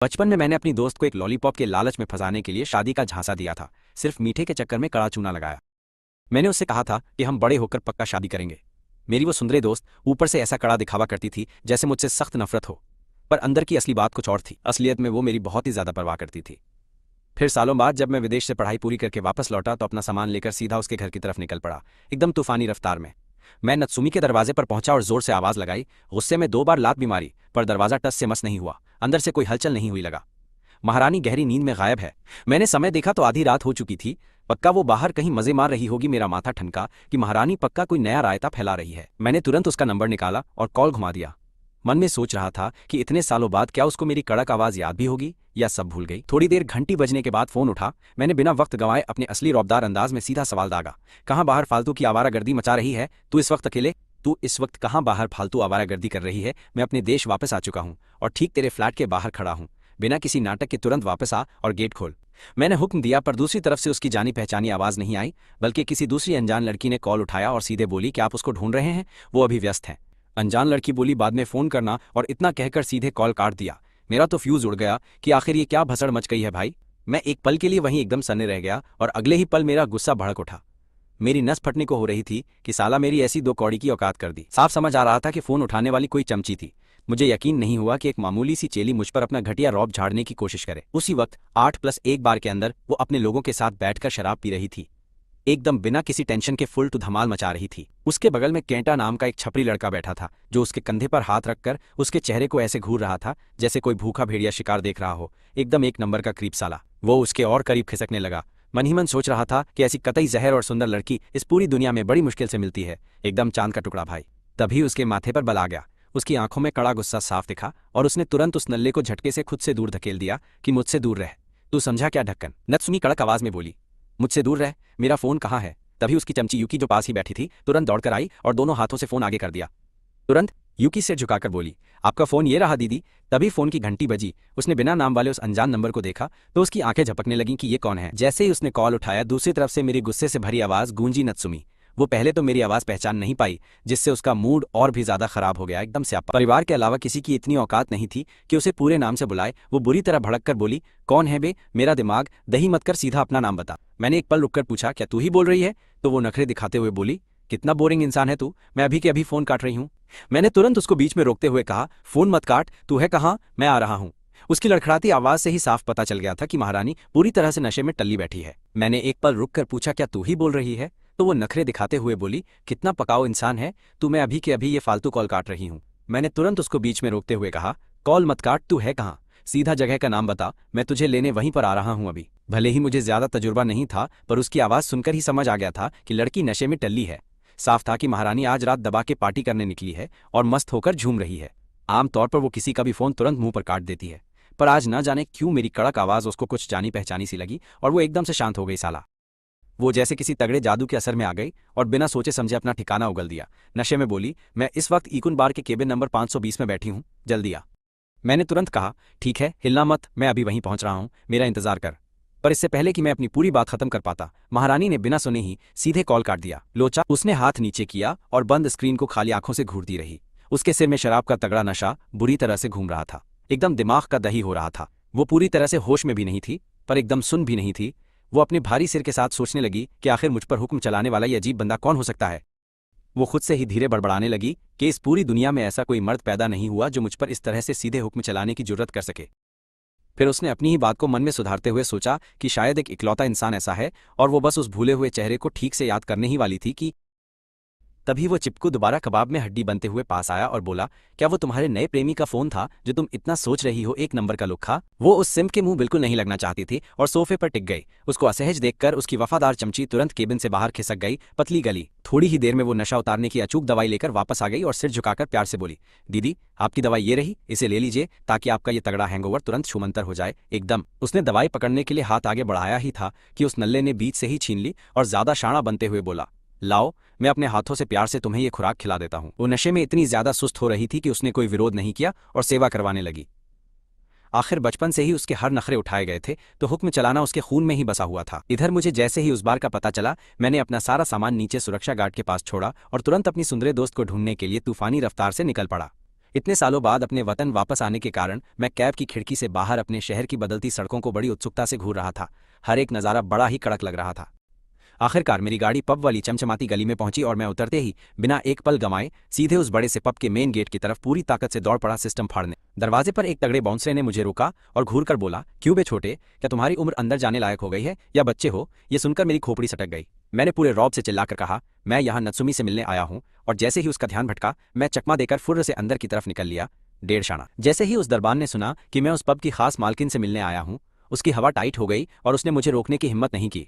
बचपन में मैंने अपनी दोस्त को एक लॉलीपॉप के लालच में फंसाने के लिए शादी का झांसा दिया था। सिर्फ मीठे के चक्कर में कड़ा चूना लगाया। मैंने उससे कहा था कि हम बड़े होकर पक्का शादी करेंगे। मेरी वो सुंदरी दोस्त ऊपर से ऐसा कड़ा दिखावा करती थी जैसे मुझसे सख्त नफरत हो, पर अंदर की असली बात कुछ और थी। असलियत में वो मेरी बहुत ही ज्यादा परवाह करती थी। फिर सालों बाद जब मैं विदेश से पढ़ाई पूरी करके वापस लौटा तो अपना सामान लेकर सीधा उसके घर की तरफ निकल पड़ा, एकदम तूफानी रफ्तार में। मैं नत्सुमी के दरवाजे पर पहुंचा और जोर से आवाज लगाई। गुस्से में 2 बार लात भी मारी, पर दरवाजा टस से मस नहीं हुआ। अंदर से कोई हलचल नहीं हुई। लगा महारानी गहरी नींद में गायब है। मैंने समय देखा तो आधी रात हो चुकी थी। पक्का वो बाहर कहीं मजे मार रही होगी। मेरा माथा ठनका कि महारानी पक्का कोई नया रायता फैला रही है। मैंने तुरंत उसका नंबर निकाला और कॉल घुमा दिया। मन में सोच रहा था कि इतने सालों बाद क्या उसको मेरी कड़क आवाज याद भी होगी या सब भूल गई। थोड़ी देर घंटी बजने के बाद फोन उठा। मैंने बिना वक्त गंवाए अपने असली रौबदार अंदाज में सीधा सवाल दागा। कहाँ बाहर फालतू की आवारागर्दी मचा रही है तू इस वक्त अकेले? तू इस वक्त कहाँ बाहर फालतू आवारागर्दी कर रही है? मैं अपने देश वापस आ चुका हूँ और ठीक तेरे फ्लैट के बाहर खड़ा हूँ। बिना किसी नाटक के तुरंत वापस आ और गेट खोल। मैंने हुक्म दिया, पर दूसरी तरफ से उसकी जानी पहचानी आवाज नहीं आई, बल्कि किसी दूसरी अनजान लड़की ने कॉल उठाया और सीधे बोली कि आप उसको ढूंढ रहे हैं, वो अभी व्यस्त हैं। अनजान लड़की बोली बाद में फोन करना, और इतना कहकर सीधे कॉल काट दिया। मेरा तो फ्यूज उड़ गया कि आखिर ये क्या भसड़ मच गई है भाई। मैं एक पल के लिए वहीं एकदम सन्ने रह गया और अगले ही पल मेरा गुस्सा भड़क उठा। मेरी नस फटने को हो रही थी कि साला मेरी ऐसी 2 कौड़ी की औकात कर दी। साफ समझ आ रहा था कि फोन उठाने वाली कोई चमची थी। मुझे यकीन नहीं हुआ कि एक मामूली सी चेली मुझ पर अपना घटिया रौब झाड़ने की कोशिश करे। उसी वक्त 8+1 बार के अंदर वो अपने लोगों के साथ बैठकर शराब पी रही थी, एकदम बिना किसी टेंशन के फुल टू धमाल मचा रही थी। उसके बगल में केंटा नाम का एक छपरी लड़का बैठा था, जो उसके कंधे पर हाथ रखकर उसके चेहरे को ऐसे घूर रहा था जैसे कोई भूखा भेड़िया शिकार देख रहा हो। एकदम एक नंबर का क्रीप साला। वो उसके और करीब खिसकने लगा। मन ही मन सोच रहा था कि ऐसी कतई जहर और सुंदर लड़की इस पूरी दुनिया में बड़ी मुश्किल से मिलती है। एकदम चांद का टुकड़ा भाई। तभी उसके माथे पर बल आ गया। उसकी आंखों में कड़ा गुस्सा साफ दिखा और उसने तुरंत उस नल्ले को झटके से खुद से दूर धकेल दिया कि मुझसे दूर रह। तू समझा क्या ढक्कन? नत्सुमी कड़क आवाज में बोली। मुझसे दूर रह? मेरा फोन कहाँ है? तभी उसकी चमची यूकी जो पास ही बैठी थी तुरंत दौड़कर आई और दोनों हाथों से फोन आगे कर दिया। तुरंत यूकी सिर झुकाकर बोली, आपका फोन ये रहा दीदी। तभी फोन की घंटी बजी। उसने बिना नाम वाले उस अनजान नंबर को देखा तो उसकी आंखें झपकने लगीं कि ये कौन है। जैसे ही उसने कॉल उठाया, दूसरी तरफ से मेरी गुस्से से भरी आवाज गूंजी। नत्सुमी। वो पहले तो मेरी आवाज पहचान नहीं पाई, जिससे उसका मूड और भी ज्यादा खराब हो गया। एकदम स्यापा। परिवार के अलावा किसी की इतनी औकात नहीं थी कि उसे पूरे नाम से बुलाए। वो बुरी तरह भड़क कर बोली, कौन है बे? मेरा दिमाग दही मत कर, सीधा अपना नाम बता। मैंने एक पल रुककर पूछा, क्या तू ही बोल रही है? तो वो नखरे दिखाते हुए बोली, कितना बोरिंग इंसान है तू, मैं अभी के अभी फोन काट रही हूँ। मैंने तुरंत उसको बीच में रोकते हुए कहा, फोन मत काट, तू है कहाँ? मैं आ रहा हूँ। उसकी लड़खड़ाती आवाज से ही साफ पता चल गया था कि महारानी पूरी तरह से नशे में टल्ली बैठी है। मैंने एक पल रुककर पूछा, क्या तू ही बोल रही है? तो वो नखरे दिखाते हुए बोली, कितना पकाऊ इंसान है तू, मैं अभी के अभी ये फालतू कॉल काट रही हूँ। मैंने तुरंत उसको बीच में रोकते हुए कहा, कॉल मत काट, तू है कहाँ? सीधा जगह का नाम बता, मैं तुझे लेने वहीं पर आ रहा हूँ अभी। भले ही मुझे ज्यादा तजुर्बा नहीं था, पर उसकी आवाज सुनकर ही समझ आ गया था कि लड़की नशे में टल्ली है। साफ था कि महारानी आज रात दबा के पार्टी करने निकली है और मस्त होकर झूम रही है। आमतौर पर वो किसी का भी फोन तुरंत मुंह पर काट देती है, पर आज न जाने क्यों मेरी कड़क आवाज उसको कुछ जानी पहचानी सी लगी और वो एकदम से शांत हो गई। साला वो जैसे किसी तगड़े जादू के असर में आ गई और बिना सोचे समझे अपना ठिकाना उगल दिया। नशे में बोली, मैं इस वक्त इकुन बार के केबिन नंबर 520 में बैठी हूँ, जल्दी आ। मैंने तुरंत कहा, ठीक है, हिलना मत, मैं अभी वहीं पहुंच रहा हूँ, मेरा इंतजार कर। पर इससे पहले कि मैं अपनी पूरी बात खत्म कर पाता, महारानी ने बिना सुने ही सीधे कॉल काट दिया। लोचा। उसने हाथ नीचे किया और बंद स्क्रीन को खाली आंखों से घूरती रही। उसके सिर में शराब का तगड़ा नशा बुरी तरह से घूम रहा था, एकदम दिमाग का दही हो रहा था। वो पूरी तरह से होश में भी नहीं थी, पर एकदम सुन भी नहीं थी। वो अपने भारी सिर के साथ सोचने लगी कि आखिर मुझ पर हुक्म चलाने वाला ये अजीब बंदा कौन हो सकता है। वो खुद से ही धीरे बड़बड़ाने लगी कि इस पूरी दुनिया में ऐसा कोई मर्द पैदा नहीं हुआ जो मुझ पर इस तरह से सीधे हुक्म चलाने की जुर्रत कर सके। फिर उसने अपनी ही बात को मन में सुधारते हुए सोचा कि शायद एक इकलौता इंसान ऐसा है, और वो बस उस भूले हुए चेहरे को ठीक से याद करने ही वाली थी कि तभी वो चिपकू दोबारा कबाब में हड्डी बनते हुए पास आया और बोला, क्या वो तुम्हारे नए प्रेमी का फोन था जो तुम इतना सोच रही हो? एक नंबर का लुक्खा। वो उस सिम के मुंह बिल्कुल नहीं लगना चाहती थी और सोफे पर टिक गई। उसको असहज देखकर उसकी वफादार चमची तुरंत केबिन से बाहर खिसक गई। पतली गली। थोड़ी ही देर में वो नशा उतारने की अचूक दवाई लेकर वापस आ गई और सिर झुकाकर प्यार से बोली, दीदी आपकी दवाई ये रही, इसे ले लीजिए ताकि आपका ये तगड़ा हैंगओवर तुरंत छूमंतर हो जाए। एकदम। उसने दवाई पकड़ने के लिए हाथ आगे बढ़ाया ही था कि उस नल्ले ने बीच से ही छीन ली और ज्यादा शाणा बनते हुए बोला, लाओ, मैं अपने हाथों से प्यार से तुम्हें ये खुराक खिला देता हूँ। वो नशे में इतनी ज्यादा सुस्त हो रही थी कि उसने कोई विरोध नहीं किया और सेवा करवाने लगी। आखिर बचपन से ही उसके हर नखरे उठाए गए थे, तो हुक्म चलाना उसके खून में ही बसा हुआ था। इधर मुझे जैसे ही उस बार का पता चला, मैंने अपना सारा सामान नीचे सुरक्षा गार्ड के पास छोड़ा और तुरंत अपनी सुंदरे दोस्त को ढूंढने के लिए तूफानी रफ्तार से निकल पड़ा। इतने सालों बाद अपने वतन वापस आने के कारण मैं कैब की खिड़की से बाहर अपने शहर की बदलती सड़कों को बड़ी उत्सुकता से घूर रहा था। हर एक नज़ारा बड़ा ही कड़क लग रहा था। आखिरकार मेरी गाड़ी पब वाली चमचमाती गली में पहुंची और मैं उतरते ही बिना एक पल गंवाए सीधे उस बड़े से पब के मेन गेट की तरफ पूरी ताकत से दौड़ पड़ा सिस्टम फाड़ने। दरवाजे पर एक तगड़े बाउंसर ने मुझे रोका और घूर कर बोला, क्यों बे छोटे, क्या तुम्हारी उम्र अंदर जाने लायक हो गई है या बच्चे हो? ये सुनकर मेरी खोपड़ी सटक गई। मैंने पूरे रौब से चिल्लाकर कहा, मैं यहाँ नत्सुमी से मिलने आया हूँ। और जैसे ही उसका ध्यान भटका मैं चकमा देकर फुर्र से अंदर की तरफ निकल लिया। 1.5 शाना। जैसे ही उस दरबान ने सुना कि मैं उस पब की खास मालकिन से मिलने आया हूँ, उसकी हवा टाइट हो गई और उसने मुझे रोकने की हिम्मत नहीं की।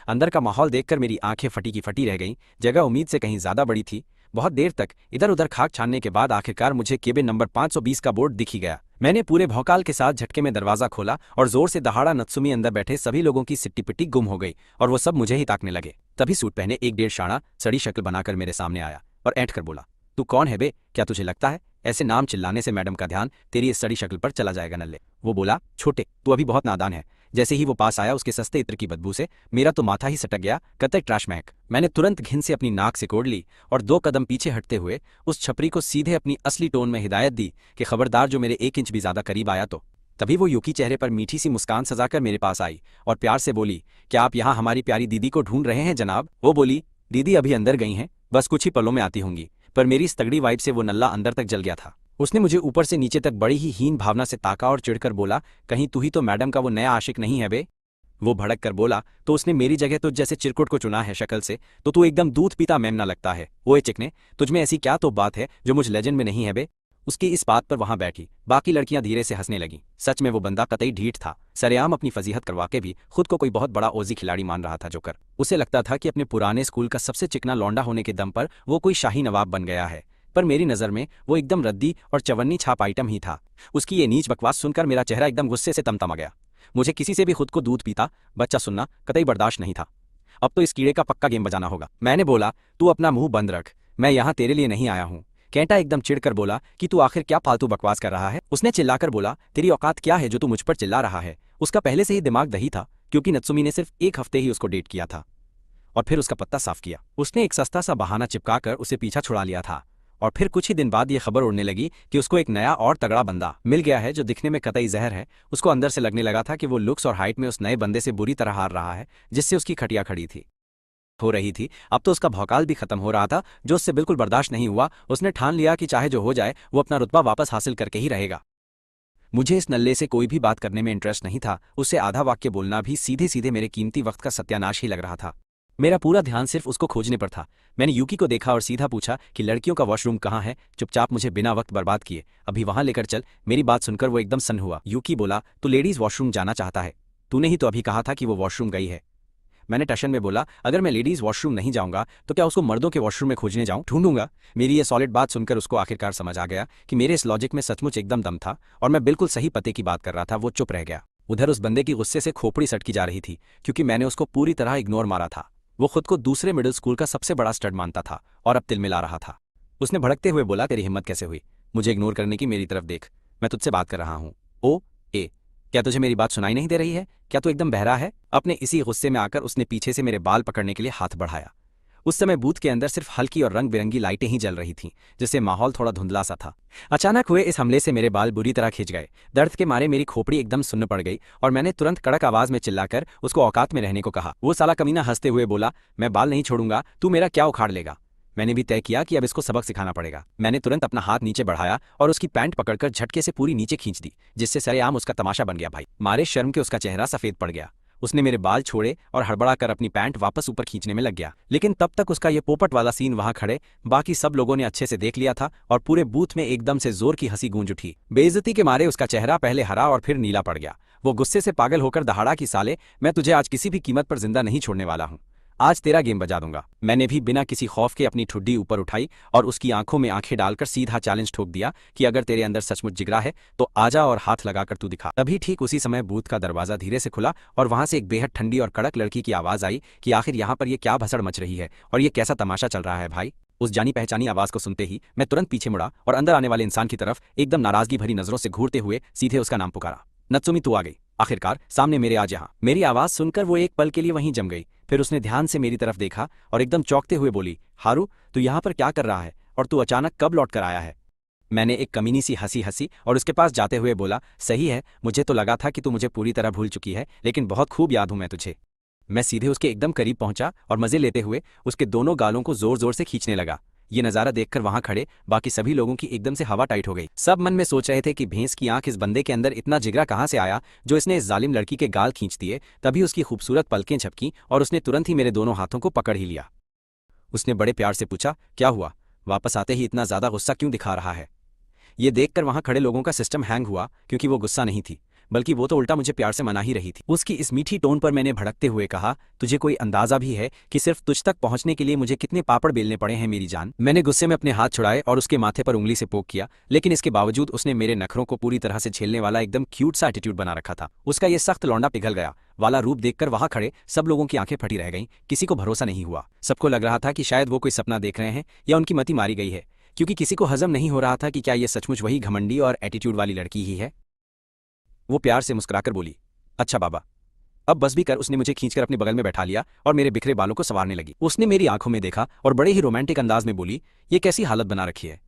अंदर का माहौल देखकर मेरी आंखें फटी की फटी रह गईं। जगह उम्मीद से कहीं ज्यादा बड़ी थी। बहुत देर तक इधर उधर खाक छानने के बाद आखिरकार मुझे केबिन नंबर 520 का बोर्ड दिख ही गया। मैंने पूरे भौकाल के साथ झटके में दरवाजा खोला और जोर से दहाड़ा। नत्सुमी अंदर बैठे सभी लोगों की सिट्टी पिट्टी गुम हो गई और वो सब मुझे ही ताकने लगे। तभी सूट पहने एक 1.5 शाना सड़ी शक्ल बनाकर मेरे सामने आया और ऐंठ कर बोला, तू कौन है बे? क्या तुझे लगता है ऐसे नाम चिल्लाने से मैडम का ध्यान तेरी इस सड़ी शक्ल पर चला जाएगा नल्ले? वो बोला, छोटे तू अभी बहुत नादान है। जैसे ही वो पास आया उसके सस्ते इत्र की बदबू से मेरा तो माथा ही सटक गया। कतई ट्रैश महक। मैंने तुरंत घिन से अपनी नाक सिकोड़ ली और 2 कदम पीछे हटते हुए उस छपरी को सीधे अपनी असली टोन में हिदायत दी कि खबरदार जो मेरे 1 इंच भी ज्यादा करीब आया तो। तभी वो यूकी चेहरे पर मीठी सी मुस्कान सजाकर मेरे पास आई और प्यार से बोली, क्या आप यहाँ हमारी प्यारी दीदी को ढूंढ रहे हैं जनाब? वो बोली, दीदी अभी अंदर गई हैं, बस कुछ ही पलों में आती होंगी। पर मेरी इस तगड़ी वाइब से वो नल्ला अंदर तक जल गया था। उसने मुझे ऊपर से नीचे तक बड़ी ही हीन भावना से ताका और चिढ़कर बोला, कहीं तू ही तो मैडम का वो नया आशिक नहीं है बे? वो भड़क कर बोला, तो उसने मेरी जगह तुझ जैसे चिरकुट को चुना है शक्ल से तो तू एकदम दूध पीता मेमना लगता है। ओए चिकने, तुझमें ऐसी क्या तो बात है जो मुझ लेजेंड में नहीं है बे? उसकी इस बात पर वहां बैठी बाकी लड़कियां धीरे से हंसने लगीं। सच में वो बंदा कतई ढीठ था। सरेआम अपनी फजीहत करवा के भी खुद को कोई बहुत बड़ा ओजी खिलाड़ी मान रहा था। जोकर उसे लगता था कि अपने पुराने स्कूल का सबसे चिकना लौंडा होने के दम पर वो कोई शाही नवाब बन गया है। पर मेरी नज़र में वो एकदम रद्दी और चवन्नी छाप आइटम ही था। उसकी ये नीच बकवास सुनकर मेरा चेहरा एकदम गुस्से से तमतमा गया। मुझे किसी से भी खुद को दूध पीता बच्चा सुनना कतई बर्दाश्त नहीं था। अब तो इस कीड़े का पक्का गेम बजाना होगा। मैंने बोला, तू अपना मुंह बंद रख, मैं यहाँ तेरे लिए नहीं आया हूँ। कैंटा एकदम चिढ़कर बोला कि तू आखिर क्या फालतू बकवास कर रहा है? उसने चिल्लाकर बोला, तेरी औकात क्या है जो तू मुझ पर चिल्ला रहा है? उसका पहले से ही दिमाग दही था क्योंकि नत्सुमी ने सिर्फ 1 हफ्ते ही उसको डेट किया था और फिर उसका पत्ता साफ किया। उसने एक सस्ता सा बहाना चिपकाकर उसे पीछा छुड़ा लिया था और फिर कुछ ही दिन बाद ये खबर उड़ने लगी कि उसको एक नया और तगड़ा बंदा मिल गया है जो दिखने में कतई जहर है। उसको अंदर से लगने लगा था कि वो लुक्स और हाइट में उस नए बंदे से बुरी तरह हार रहा है जिससे उसकी खटिया खड़ी थी हो रही थी। अब तो उसका भौकाल भी खत्म हो रहा था जो उससे बिल्कुल बर्दाश्त नहीं हुआ। उसने ठान लिया कि चाहे जो हो जाए वो अपना रुतबा वापस हासिल करके ही रहेगा। मुझे इस नल्ले से कोई भी बात करने में इंटरेस्ट नहीं था। उससे आधा वाक्य बोलना भी सीधे सीधे मेरे कीमती वक्त का सत्यानाश ही लग रहा था। मेरा पूरा ध्यान सिर्फ उसको खोजने पर था। मैंने यूकी को देखा और सीधा पूछा कि लड़कियों का वॉशरूम कहाँ है? चुपचाप मुझे बिना वक्त बर्बाद किए अभी वहां लेकर चल। मेरी बात सुनकर वो एकदम सन्न हुआ। यूकी बोला, तू लेडीज वॉशरूम जाना चाहता है? तूने ही तो अभी कहा था कि वो वॉशरूम गई है। मैंने टशन में बोला, अगर मैं लेडीज वॉशरूम नहीं जाऊंगा तो क्या उसको मर्दों के वॉशरूम में खोजने जाऊं? ढूंढूंगा। मेरी ये सॉलिड बात सुनकर उसको आखिरकार समझ आ गया कि मेरे इस लॉजिक में सचमुच एकदम दम था और मैं बिल्कुल सही पते की बात कर रहा था। वो चुप रह गया। उधर उस बंदे की गुस्से से खोपड़ी सटकी जा रही थी क्योंकि मैंने उसको पूरी तरह इग्नोर मारा था। वो खुद को दूसरे मिडिल स्कूल का सबसे बड़ा स्टड मानता था और अब तिलमिला रहा था। उसने भड़कते हुए बोला, तेरी हिम्मत कैसे हुई मुझे इग्नोर करने की? मेरी तरफ देख, मैं तुझसे बात कर रहा हूँ। ओ ए, क्या तुझे मेरी बात सुनाई नहीं दे रही है? क्या तू एकदम बहरा है? अपने इसी गुस्से में आकर उसने पीछे से मेरे बाल पकड़ने के लिए हाथ बढ़ाया। उस समय बूथ के अंदर सिर्फ हल्की और रंग बिरंगी लाइटें ही जल रही थीं जिससे माहौल थोड़ा धुंधला सा था। अचानक हुए इस हमले से मेरे बाल बुरी तरह खिंच गए। दर्द के मारे मेरी खोपड़ी एकदम सुन्न पड़ गई और मैंने तुरंत कड़क आवाज में चिल्लाकर उसको औकात में रहने को कहा। वो साला कमीना हंसते हुए बोला, मैं बाल नहीं छोड़ूंगा, तू मेरा क्या उखाड़ लेगा? मैंने भी तय किया कि अब इसको सबक सिखाना पड़ेगा। मैंने तुरंत अपना हाथ नीचे बढ़ाया और उसकी पैंट पकड़कर झटके से पूरी नीचे खींच दी जिससे सरेआम उसका तमाशा बन गया। भाई मारे शर्म के उसका चेहरा सफेद पड़ गया। उसने मेरे बाल छोड़े और हड़बड़ा कर अपनी पैंट वापस ऊपर खींचने में लग गया। लेकिन तब तक उसका ये पोपट वाला सीन वहां खड़े बाकी सब लोगों ने अच्छे से देख लिया था और पूरे बूथ में एकदम से जोर की हंसी गूंज उठी। बेइज्जती के मारे उसका चेहरा पहले हरा और फिर नीला पड़ गया। वो गुस्से से पागल होकर दहाड़ा कि साले, मैं तुझे आज किसी भी कीमत पर जिंदा नहीं छोड़ने वाला हूँ। आज तेरा गेम बजा दूंगा। मैंने भी बिना किसी खौफ के अपनी ठुड्डी ऊपर उठाई और उसकी आंखों में आंखें डालकर सीधा चैलेंज ठोक दिया कि अगर तेरे अंदर सचमुच जिगरा है तो आजा और हाथ लगाकर तू दिखा। तभी ठीक उसी समय बूथ का दरवाजा धीरे से खुला और वहां से एक बेहद ठंडी और कड़क लड़की की आवाज आई कि आखिर यहाँ पर ये क्या भसड़ मच रही है और ये कैसा तमाशा चल रहा है भाई। उस जानी पहचानी आवाज को सुनते ही मैं तुरंत पीछे मुड़ा और अंदर आने वाले इंसान की तरफ एकदम नाराजगी भरी नजरों से घूरते हुए सीधे उसका नाम पुकारा, नत्सुमी तू आ गई आखिरकार सामने मेरे आज यहाँ। मेरी आवाज सुनकर वो एक पल के लिए वहीं जम गई। फिर उसने ध्यान से मेरी तरफ देखा और एकदम चौंकते हुए बोली, हारू तू यहाँ पर क्या कर रहा है और तू अचानक कब लौट कर आया है? मैंने एक कमीनी सी हंसी हंसी और उसके पास जाते हुए बोला, सही है, मुझे तो लगा था कि तू मुझे पूरी तरह भूल चुकी है, लेकिन बहुत खूब याद हूं मैं तुझे। मैं सीधे उसके एकदम करीब पहुंचा और मजे लेते हुए उसके दोनों गालों को जोर जोर से खींचने लगा। ये नज़ारा देखकर वहां खड़े बाकी सभी लोगों की एकदम से हवा टाइट हो गई। सब मन में सोच रहे थे कि भैंस की आंख, इस बंदे के अंदर इतना जिगरा कहां से आया जो इसने इस जालिम लड़की के गाल खींच दिए। तभी उसकी खूबसूरत पलकें झपकी और उसने तुरंत ही मेरे दोनों हाथों को पकड़ ही लिया। उसने बड़े प्यार से पूछा, क्या हुआ, वापस आते ही इतना ज्यादा गुस्सा क्यों दिखा रहा है। ये देखकर वहां खड़े लोगों का सिस्टम हैंग हुआ, क्योंकि वो गुस्सा नहीं थी, बल्कि वो तो उल्टा मुझे प्यार से मना ही रही थी। उसकी इस मीठी टोन पर मैंने भड़कते हुए कहा, तुझे कोई अंदाजा भी है कि सिर्फ तुझ तक पहुंचने के लिए मुझे कितने पापड़ बेलने पड़े हैं मेरी जान। मैंने गुस्से में अपने हाथ छुड़ाए और उसके माथे पर उंगली से पोक किया, लेकिन इसके बावजूद उसने मेरे नखरों को पूरी तरह से झेलने वाला एकदम क्यूट सा एटीट्यूड बना रखा था। उसका ये सख्त लौंडा पिघल गया वाला रूप देखकर वहां खड़े सब लोगों की आंखें फटी रह गईं। किसी को भरोसा नहीं हुआ। सबको लग रहा था कि शायद वो कोई सपना देख रहे हैं या उनकी मति मारी गई है, क्योंकि किसी को हजम नहीं हो रहा था कि क्या ये सचमुच वही घमंडी और एटीट्यूड वाली लड़की ही है। वो प्यार से मुस्कुराकर बोली, अच्छा बाबा, अब बस भी कर। उसने मुझे खींचकर अपने बगल में बैठा लिया और मेरे बिखरे बालों को संवारने लगी। उसने मेरी आंखों में देखा और बड़े ही रोमांटिक अंदाज में बोली, ये कैसी हालत बना रखी है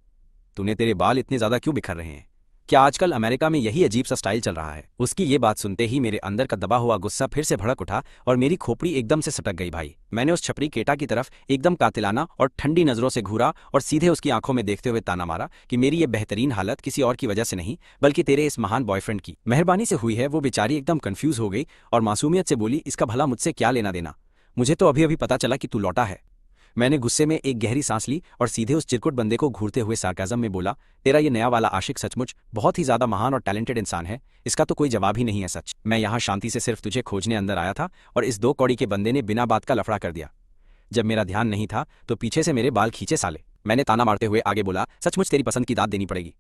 तूने, तेरे बाल इतने ज्यादा क्यों बिखर रहे हैं, क्या आजकल अमेरिका में यही अजीब सा स्टाइल चल रहा है। उसकी ये बात सुनते ही मेरे अंदर का दबा हुआ गुस्सा फिर से भड़क उठा और मेरी खोपड़ी एकदम से सटक गई। भाई, मैंने उस छपरी केटा की तरफ एकदम कातिलाना और ठंडी नजरों से घूरा और सीधे उसकी आंखों में देखते हुए ताना मारा कि मेरी ये बेहतरीन हालत किसी और की वजह से नहीं, बल्कि तेरे इस महान बॉयफ्रेंड की मेहरबानी से हुई है। वो बेचारी एकदम कंफ्यूज हो गई और मासूमियत से बोली, इसका भला मुझसे क्या लेना देना, मुझे तो अभी अभी पता चला कि तू लौटा है। मैंने गुस्से में एक गहरी सांस ली और सीधे उस चिरकुट बंदे को घूरते हुए सार्काज़म में बोला, तेरा ये नया वाला आशिक सचमुच बहुत ही ज्यादा महान और टैलेंटेड इंसान है, इसका तो कोई जवाब ही नहीं है। सच, मैं यहाँ शांति से सिर्फ तुझे खोजने अंदर आया था और इस 2 कौड़ी के बंदे ने बिना बात का लफड़ा कर दिया। जब मेरा ध्यान नहीं था तो पीछे से मेरे बाल खींचे साले। मैंने ताना मारते हुए आगे बोला, सचमुच तेरी पसंद की दाद देनी पड़ेगी,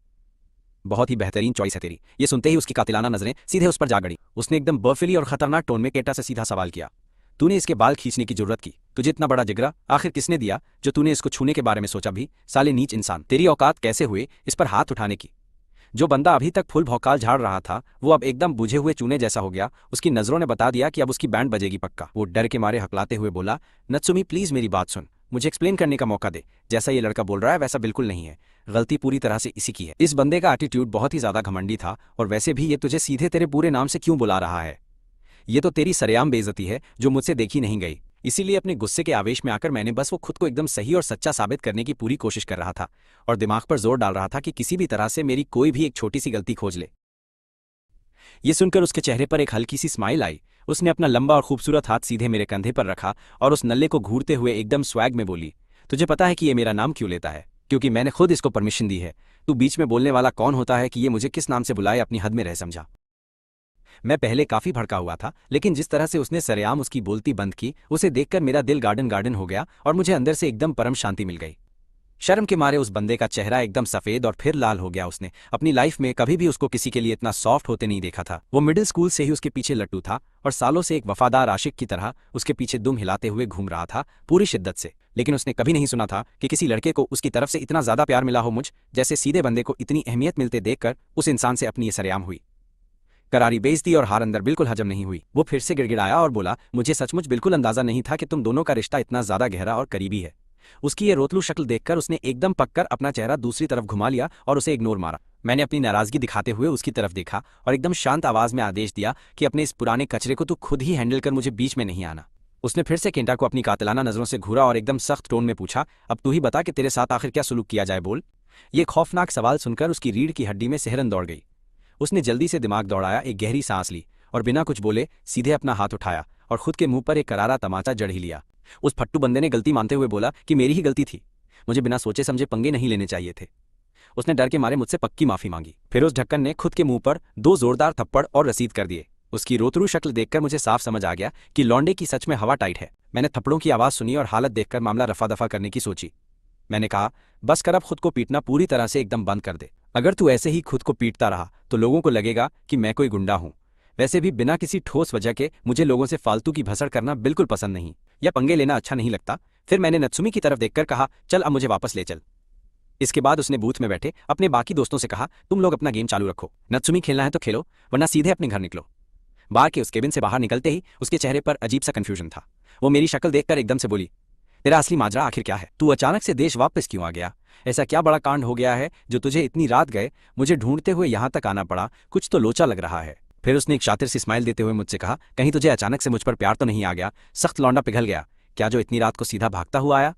बहुत ही बेहतरीन चॉइस है तेरी। ये सुनते ही उसकी कातिलाना नजरें सीधे उस पर जा गड़ी। उसने एकदम बर्फीली और खतरनाक टोन में केटा से सीधा सवाल किया, तूने इसके बाल खींचने की जरूरत की, तुझे इतना बड़ा जिगरा आखिर किसने दिया जो तूने इसको छूने के बारे में सोचा भी, साले नीच इंसान, तेरी औकात कैसे हुए इस पर हाथ उठाने की। जो बंदा अभी तक फुल भौकाल झाड़ रहा था वो अब एकदम बुझे हुए चूने जैसा हो गया। उसकी नजरों ने बता दिया कि अब उसकी बैंड बजेगी पक्का। वो डर के मारे हकलाते हुए बोला, नत्सुमी प्लीज मेरी बात सुन, मुझे एक्सप्लेन करने का मौका दे। जैसा ये लड़का बोल रहा है वैसा बिल्कुल नहीं है, गलती पूरी तरह से इसी की है। इस बंदे का एटीट्यूड बहुत ही ज्यादा घमंडी था और वैसे भी ये तुझे सीधे तेरे पूरे नाम से क्यों बुला रहा है, ये तो तेरी सरेआम बेइज्जती है जो मुझसे देखी नहीं गई। इसीलिए अपने गुस्से के आवेश में आकर मैंने बस वो खुद को एकदम सही और सच्चा साबित करने की पूरी कोशिश कर रहा था और दिमाग पर जोर डाल रहा था कि किसी भी तरह से मेरी कोई भी एक छोटी सी गलती खोज ले। ये सुनकर उसके चेहरे पर एक हल्की सी स्माइल आई। उसने अपना लंबा और खूबसूरत हाथ सीधे मेरे कंधे पर रखा और उस नल्ले को घूरते हुए एकदम स्वैग में बोली, तुझे पता है कि ये मेरा नाम क्यों लेता है? क्योंकि मैंने खुद इसको परमिशन दी है। तू बीच में बोलने वाला कौन होता है कि ये मुझे किस नाम से बुलाए, अपनी हद में रह समझा। मैं पहले काफी भड़का हुआ था, लेकिन जिस तरह से उसने सरेआम उसकी बोलती बंद की उसे देखकर मेरा दिल गार्डन गार्डन हो गया और मुझे अंदर से एकदम परम शांति मिल गई। शर्म के मारे उस बंदे का चेहरा एकदम सफेद और फिर लाल हो गया। उसने अपनी लाइफ में कभी भी उसको किसी के लिए इतना सॉफ्ट होते नहीं देखा था। वो मिडिल स्कूल से ही उसके पीछे लट्टू था और सालों से एक वफादार आशिक की तरह उसके पीछे दुम हिलाते हुए घूम रहा था पूरी शिद्दत से। लेकिन उसने कभी नहीं सुना था कि किसी लड़के को उसकी तरफ से इतना ज्यादा प्यार मिला हो मुझ जैसे सीधे बंदे को इतनी अहमियत मिलते देखकर उस इंसान से अपनी ये सरेआम हुई करारी बेइज्जती और हार अंदर बिल्कुल हजम नहीं हुई। वो फिर से गिड़गिड़ाया और बोला, मुझे सचमुच बिल्कुल अंदाजा नहीं था कि तुम दोनों का रिश्ता इतना ज्यादा गहरा और करीबी है। उसकी ये रोतलू शक्ल देखकर उसने एकदम पककर अपना चेहरा दूसरी तरफ घुमा लिया और उसे इग्नोर मारा। मैंने अपनी नाराजगी दिखाते हुए उसकी तरफ देखा और एकदम शांत आवाज में आदेश दिया कि अपने इस पुराने कचरे को तू खुद ही हैंडल कर, मुझे बीच में नहीं आना। उसने फिर से केंटा को अपनी कातिलाना नजरों से घूरा और एकदम सख्त टोन में पूछा, अब तू ही बता कि तेरे साथ आखिर क्या सुलूक किया जाए, बोल। ये खौफनाक सवाल सुनकर उसकी रीढ़ की हड्डी में सिहरन दौड़ गई। उसने जल्दी से दिमाग दौड़ाया, एक गहरी सांस ली और बिना कुछ बोले सीधे अपना हाथ उठाया और खुद के मुंह पर एक करारा तमाचा जड़ ही लिया। उस फट्टू बंदे ने गलती मानते हुए बोला कि मेरी ही गलती थी, मुझे बिना सोचे समझे पंगे नहीं लेने चाहिए थे। उसने डर के मारे मुझसे पक्की माफी मांगी। फिर उस ढक्कन ने खुद के मुंह पर 2 जोरदार थप्पड़ और रसीद कर दिए। उसकी रोतरू शक्ल देखकर मुझे साफ समझ आ गया कि लौंडे की सच में हवा टाइट है। मैंने थप्पड़ों की आवाज सुनी और हालत देखकर मामला रफा दफा करने की सोची। मैंने कहा, बस कर, अब खुद को पीटना पूरी तरह से एकदम बंद कर दे। अगर तू ऐसे ही खुद को पीटता रहा तो लोगों को लगेगा कि मैं कोई गुंडा हूं। वैसे भी बिना किसी ठोस वजह के मुझे लोगों से फालतू की भसड़ करना बिल्कुल पसंद नहीं, या पंगे लेना अच्छा नहीं लगता। फिर मैंने नत्सुमी की तरफ देखकर कहा, चल अब मुझे वापस ले चल। इसके बाद उसने बूथ में बैठे अपने बाकी दोस्तों से कहा, तुम लोग अपना गेम चालू रखो, नत्सुमी खेलना है तो खेलो, वरना सीधे अपने घर निकलो। बार के उस केबिन से बाहर निकलते ही उसके चेहरे पर अजीब सा कंफ्यूजन था। वो मेरी शक्ल देखकर एकदम से बोली, तेरा असली माजरा आखिर क्या है? तू अचानक से देश वापस क्यों आ गया? ऐसा क्या बड़ा कांड हो गया है जो तुझे इतनी रात गए मुझे ढूंढते हुए यहाँ तक आना पड़ा? कुछ तो लोचा लग रहा है। फिर उसने एक शातिर सी स्माइल देते हुए मुझसे कहा, कहीं तुझे अचानक से मुझ पर प्यार तो नहीं आ गया? सख्त लौंडा पिघल गया क्या जो इतनी रात को सीधा भागता हुआ आया?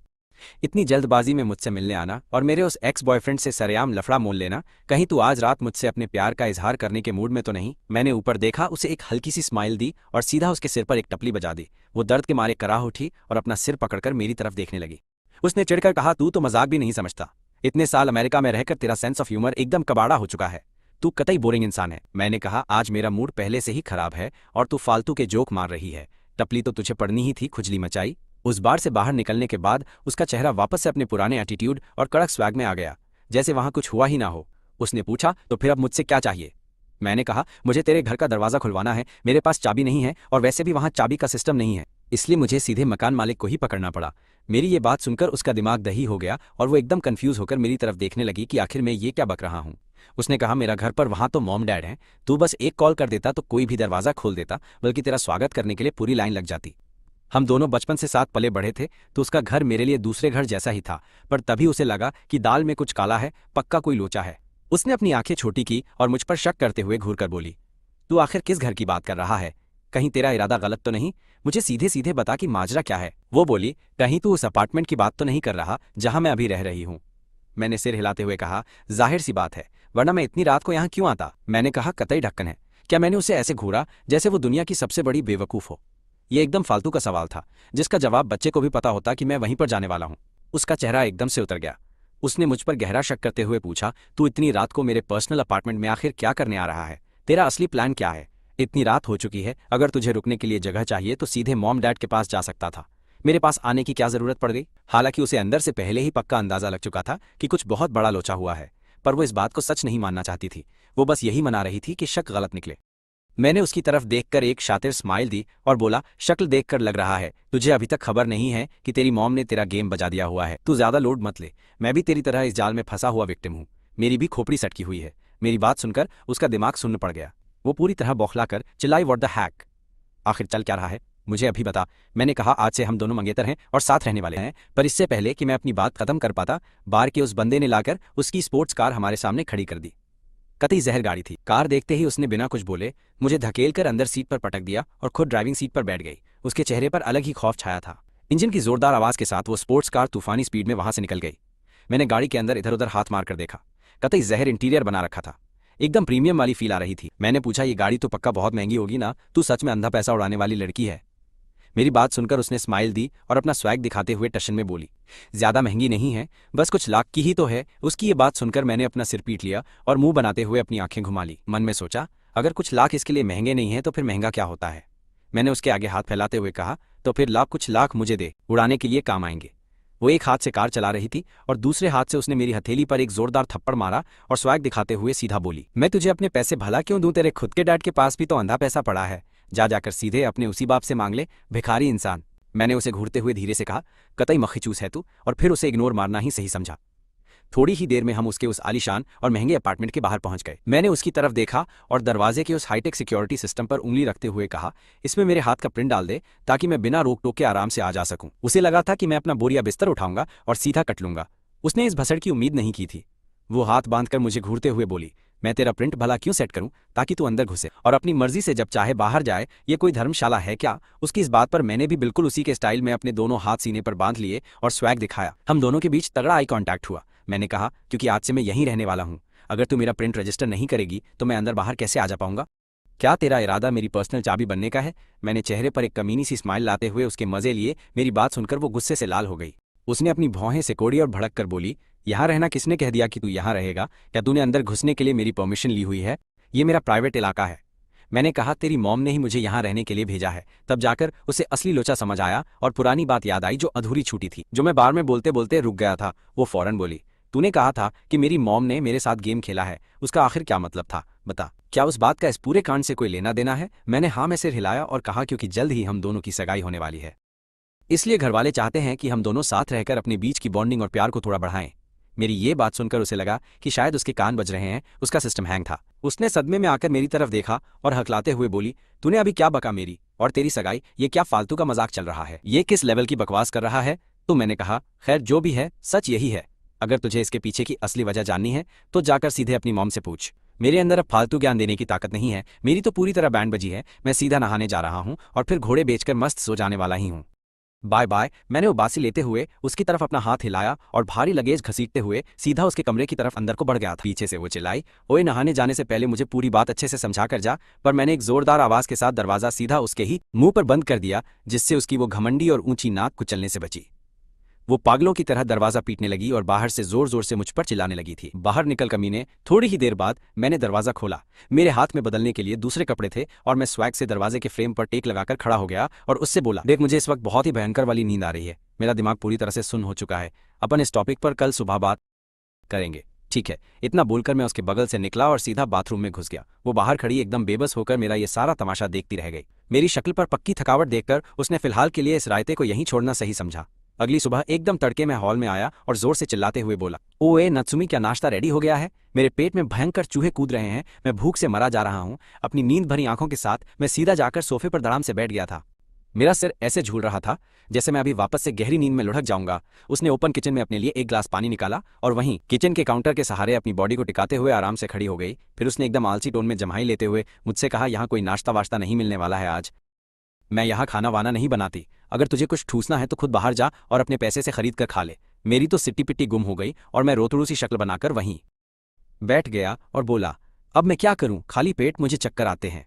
इतनी जल्दबाजी में मुझसे मिलने आना और मेरे उस एक्स बॉयफ्रेंड से सरेआम लफड़ा मोल लेना, कहीं तू आज रात मुझसे अपने प्यार का इजहार करने के मूड में तो नहीं? मैंने ऊपर देखा, उसे एक हल्की सी स्माइल दी और सीधा उसके सिर पर एक टपली बजा दी। वो दर्द के मारे कराह उठी और अपना सिर पकड़कर मेरी तरफ देखने लगी। उसने चिढ़कर कहा, तू तो मजाक भी नहीं समझता। इतने साल अमेरिका में रहकर तेरा सेंस ऑफ ह्यूमर एकदम कबाड़ा हो चुका है। तू कतई बोरिंग इंसान है। मैंने कहा, आज मेरा मूड पहले से ही खराब है और तू फालतू के जोक मार रही है। टपली तो तुझे पड़नी ही थी, खुजली मचाई। उस बार से बाहर निकलने के बाद उसका चेहरा वापस से अपने पुराने एटीट्यूड और कड़क स्वैग में आ गया, जैसे वहां कुछ हुआ ही ना हो। उसने पूछा, तो फिर अब मुझसे क्या चाहिए? मैंने कहा, मुझे तेरे घर का दरवाजा खुलवाना है। मेरे पास चाबी नहीं है और वैसे भी वहां चाबी का सिस्टम नहीं है, इसलिए मुझे सीधे मकान मालिक को ही पकड़ना पड़ा। मेरी ये बात सुनकर उसका दिमाग दही हो गया और वो एकदम कंफ्यूज होकर मेरी तरफ देखने लगी कि आखिर मैं ये क्या बक रहा हूँ। उसने कहा, मेरा घर पर वहां तो मॉम डैड हैं, तू बस एक कॉल कर देता तो कोई भी दरवाजा खोल देता, बल्कि तेरा स्वागत करने के लिए पूरी लाइन लग जाती। हम दोनों बचपन से साथ पले बढ़े थे, तो उसका घर मेरे लिए दूसरे घर जैसा ही था, पर तभी उसे लगा कि दाल में कुछ काला है, पक्का कोई लोचा है। उसने अपनी आंखें छोटी की और मुझ पर शक करते हुए घूरकर बोली, तू आखिर किस घर की बात कर रहा है? कहीं तेरा इरादा गलत तो नहीं? मुझे सीधे सीधे बता कि माजरा क्या है। वो बोली, कहीं तू उस अपार्टमेंट की बात तो नहीं कर रहा जहां मैं अभी रह रही हूँ? मैंने सिर हिलाते हुए कहा, जाहिर सी बात है, वरना मैं इतनी रात को यहाँ क्यों आता? मैंने कहा, कतई ढक्कन है। क्या मैंने उसे ऐसे घूरा जैसे वो दुनिया की सबसे बड़ी बेवकूफ हो? यह एकदम फालतू का सवाल था, जिसका जवाब बच्चे को भी पता होता कि मैं वहीं पर जाने वाला हूँ। उसका चेहरा एकदम से उतर गया। उसने मुझ पर गहरा शक करते हुए पूछा, तू इतनी रात को मेरे पर्सनल अपार्टमेंट में आखिर क्या करने आ रहा है? तेरा असली प्लान क्या है? इतनी रात हो चुकी है, अगर तुझे रुकने के लिए जगह चाहिए तो सीधे मॉम डैड के पास जा सकता था। मेरे पास आने की क्या जरूरत पड़ गई? हालांकि उसे अंदर से पहले ही पक्का अंदाजा लग चुका था कि कुछ बहुत बड़ा लोचा हुआ है, पर वो इस बात को सच नहीं मानना चाहती थी। वो बस यही मना रही थी कि शक गलत निकले। मैंने उसकी तरफ देखकर एक शातिर स्माइल दी और बोला, शक्ल देखकर लग रहा है तुझे अभी तक खबर नहीं है कि तेरी मॉम ने तेरा गेम बजा दिया हुआ है। तू ज्यादा लोड मत ले, मैं भी तेरी तरह इस जाल में फंसा हुआ विक्टिम हूँ। मेरी भी खोपड़ी सटकी हुई है। मेरी बात सुनकर उसका दिमाग सुन्न पड़ गया। वो पूरी तरह बौखलाकर चिल्लाई, व्हाट द हैक? आखिर चल क्या रहा है, मुझे अभी बता। मैंने कहा, आज से हम दोनों मंगेतर हैं और साथ रहने वाले हैं। पर इससे पहले कि मैं अपनी बात खत्म कर पाता, बार के उस बंदे ने लाकर उसकी स्पोर्ट्स कार हमारे सामने खड़ी कर दी। कतई जहर गाड़ी थी। कार देखते ही उसने बिना कुछ बोले मुझे धकेलकर अंदर सीट पर पटक दिया और खुद ड्राइविंग सीट पर बैठ गई। उसके चेहरे पर अलग ही खौफ छाया था। इंजन की जोरदार आवाज के साथ वो स्पोर्ट्स कार तूफानी स्पीड में वहां से निकल गई। मैंने गाड़ी के अंदर इधर उधर हाथ मारकर देखा। कतई जहर इंटीरियर बना रखा था, एकदम प्रीमियम वाली फील आ रही थी। मैंने पूछा, ये गाड़ी तो पक्का बहुत महंगी होगी ना? तू सच में अंधा पैसा उड़ाने वाली लड़की है? मेरी बात सुनकर उसने स्माइल दी और अपना स्वैग दिखाते हुए टशन में बोली, ज्यादा महंगी नहीं है, बस कुछ लाख की ही तो है। उसकी ये बात सुनकर मैंने अपना सिर पीट लिया और मुंह बनाते हुए अपनी आंखें घुमा ली। मन में सोचा, अगर कुछ लाख इसके लिए महंगे नहीं है तो फिर महंगा क्या होता है? मैंने उसके आगे हाथ फैलाते हुए कहा, तो फिर लाख कुछ लाख मुझे दे, उड़ाने के लिए काम आएंगे। वो एक हाथ से कार चला रही थी और दूसरे हाथ से उसने मेरी हथेली पर एक जोरदार थप्पड़ मारा और स्वैग दिखाते हुए सीधा बोली, मैं तुझे अपने पैसे भला क्यों दूं? तेरे खुद के डैड के पास भी तो अंधा पैसा पड़ा है। जा जाकर सीधे अपने उसी बाप से मांग ले, भिखारी इंसान। मैंने उसे घूरते हुए धीरे से कहा, कतई मखीचूस है तू, और फिर उसे इग्नोर मारना ही सही समझा। थोड़ी ही देर में हम उसके उस आलीशान और महंगे अपार्टमेंट के बाहर पहुंच गए। मैंने उसकी तरफ देखा और दरवाजे के उस हाईटेक सिक्योरिटी सिस्टम पर उंगली रखते हुए कहा, इसमें मेरे हाथ का प्रिंट डाल दे ताकि मैं बिना रोक टोक के आराम से आ जा सकूं। उसे लगा था कि मैं अपना बोरिया बिस्तर उठाऊंगा और सीधा कट लूंगा। उसने इस भसड़ की उम्मीद नहीं की थी। वो हाथ बांधकर मुझे घूरते हुए बोली, मैं तेरा प्रिंट भला क्यों सेट करूं? ताकि तू अंदर घुसे और अपनी मर्जी से जब चाहे बाहर जाए। ये कोई धर्मशाला है क्या? उसकी इस बात पर मैंने भी बिल्कुल उसी के स्टाइल में अपने दोनों हाथ सीने पर बांध लिए और स्वैग दिखाया। हम दोनों के बीच तगड़ा आई कांटेक्ट हुआ। मैंने कहा, क्योंकि आज से मैं यहीं रहने वाला हूं, अगर तू मेरा प्रिंट रजिस्टर नहीं करेगी तो मैं अंदर बाहर कैसे आ जा पाऊंगा? क्या तेरा इरादा मेरी पर्सनल चाबी बनने का है? मैंने चेहरे पर एक कमीनी सी स्माइल लाते हुए उसके मजे लिए। मेरी बात सुनकर वो गुस्से से लाल हो गई। उसने अपनी भौहें सिकोड़ी और भड़क कर बोली, यहाँ रहना किसने कह दिया कि तू यहाँ रहेगा? क्या तूने अंदर घुसने के लिए मेरी परमिशन ली हुई है? ये मेरा प्राइवेट इलाका है। मैंने कहा, तेरी मॉम ने ही मुझे यहाँ रहने के लिए भेजा है। तब जाकर उसे असली लोचा समझ आया और पुरानी बात याद आई जो अधूरी छूटी थी, जो मैं बार में बोलते बोलते रुक गया था। वो फौरन बोली, तूने कहा था कि मेरी मॉम ने मेरे साथ गेम खेला है, उसका आखिर क्या मतलब था? बता, क्या उस बात का इस पूरे कांड से कोई लेना देना है? मैंने हाँ में सिर हिलाया और कहा, क्योंकि जल्द ही हम दोनों की सगाई होने वाली है, इसलिए घरवाले चाहते हैं कि हम दोनों साथ रहकर अपने बीच की बॉन्डिंग और प्यार को थोड़ा बढ़ाएं। मेरी ये बात सुनकर उसे लगा कि शायद उसके कान बज रहे हैं, उसका सिस्टम हैंग था। उसने सदमे में आकर मेरी तरफ देखा और हकलाते हुए बोली, तूने अभी क्या बका? मेरी और तेरी सगाई, ये क्या फालतू का मजाक चल रहा है? ये किस लेवल की बकवास कर रहा है? तो मैंने कहा, खैर जो भी है, सच यही है, अगर तुझे इसके पीछे की असली वजह जाननी है तो जाकर सीधे अपनी मॉम से पूछ। मेरे अंदर अब फालतू ज्ञान देने की ताकत नहीं है, मेरी तो पूरी तरह बैंड बजी है। मैं सीधा नहाने जा रहा हूँ और फिर घोड़े बेचकर मस्त सो जाने वाला ही हूँ। Bye bye. मैंने उबासी लेते हुए उसकी तरफ अपना हाथ हिलाया और भारी लगेज घसीटते हुए सीधा उसके कमरे की तरफ अंदर को बढ़ गया था। पीछे से वो चिल्लाई, ओए नहाने जाने से पहले मुझे पूरी बात अच्छे से समझा कर जा। पर मैंने एक जोरदार आवाज के साथ दरवाजा सीधा उसके ही मुंह पर बंद कर दिया, जिससे उसकी वो घमंडी और ऊंची नाक कुचलने से बची। वो पागलों की तरह दरवाजा पीटने लगी और बाहर से जोर जोर से मुझ पर चिल्लाने लगी थी। बाहर निकल कमीने। थोड़ी ही देर बाद मैंने दरवाजा खोला। मेरे हाथ में बदलने के लिए दूसरे कपड़े थे और मैं स्वैग से दरवाजे के फ्रेम पर टेक लगाकर खड़ा हो गया और उससे बोला, देख मुझे इस वक्त बहुत ही भयंकर वाली नींद आ रही है। मेरा दिमाग पूरी तरह से सुन्न हो चुका है। अपन इस टॉपिक पर कल सुबह बात करेंगे, ठीक है? इतना बोलकर मैं उसके बगल से निकला और सीधा बाथरूम में घुस गया। वो बाहर खड़ी एकदम बेबस होकर मेरा ये सारा तमाशा देखती रह गई। मेरी शक्ल पर पक्की थकावट देखकर उसने फिलहाल के लिए इस रायते को यहीं छोड़ना सही समझा। अगली सुबह एकदम तड़के में हॉल में आया और जोर से चिल्लाते हुए बोला, ओए नत्सुमी, क्या नाश्ता रेडी हो गया है? मेरे पेट में भयंकर चूहे कूद रहे हैं, मैं भूख से मरा जा रहा हूँ। अपनी नींद भरी आंखों के साथ मैं सीधा जाकर सोफे पर धड़ाम से बैठ गया था। मेरा सिर ऐसे झूल रहा था जैसे मैं अभी वापस से गहरी नींद में लुढ़क जाऊंगा। उसने ओपन किचन में अपने लिए एक ग्लास पानी निकाला और वहीं किचन के काउंटर के सहारे अपनी बॉडी को टिकाते हुए आराम से खड़ी हो गई। फिर उसने एकदम आलसी टोन में जम्हाई लेते हुए मुझसे कहा, यहाँ कोई नाश्ता वाश्ता नहीं मिलने वाला है आज। मैं यहाँ खाना वाना नहीं बनाती। अगर तुझे कुछ ठूसना है तो खुद बाहर जा और अपने पैसे से खरीद कर खा ले। मेरी तो सिट्टी पिट्टी गुम हो गई और मैं रोतड़ू सी शक्ल बनाकर वहीं बैठ गया और बोला, अब मैं क्या करूं, खाली पेट मुझे चक्कर आते हैं।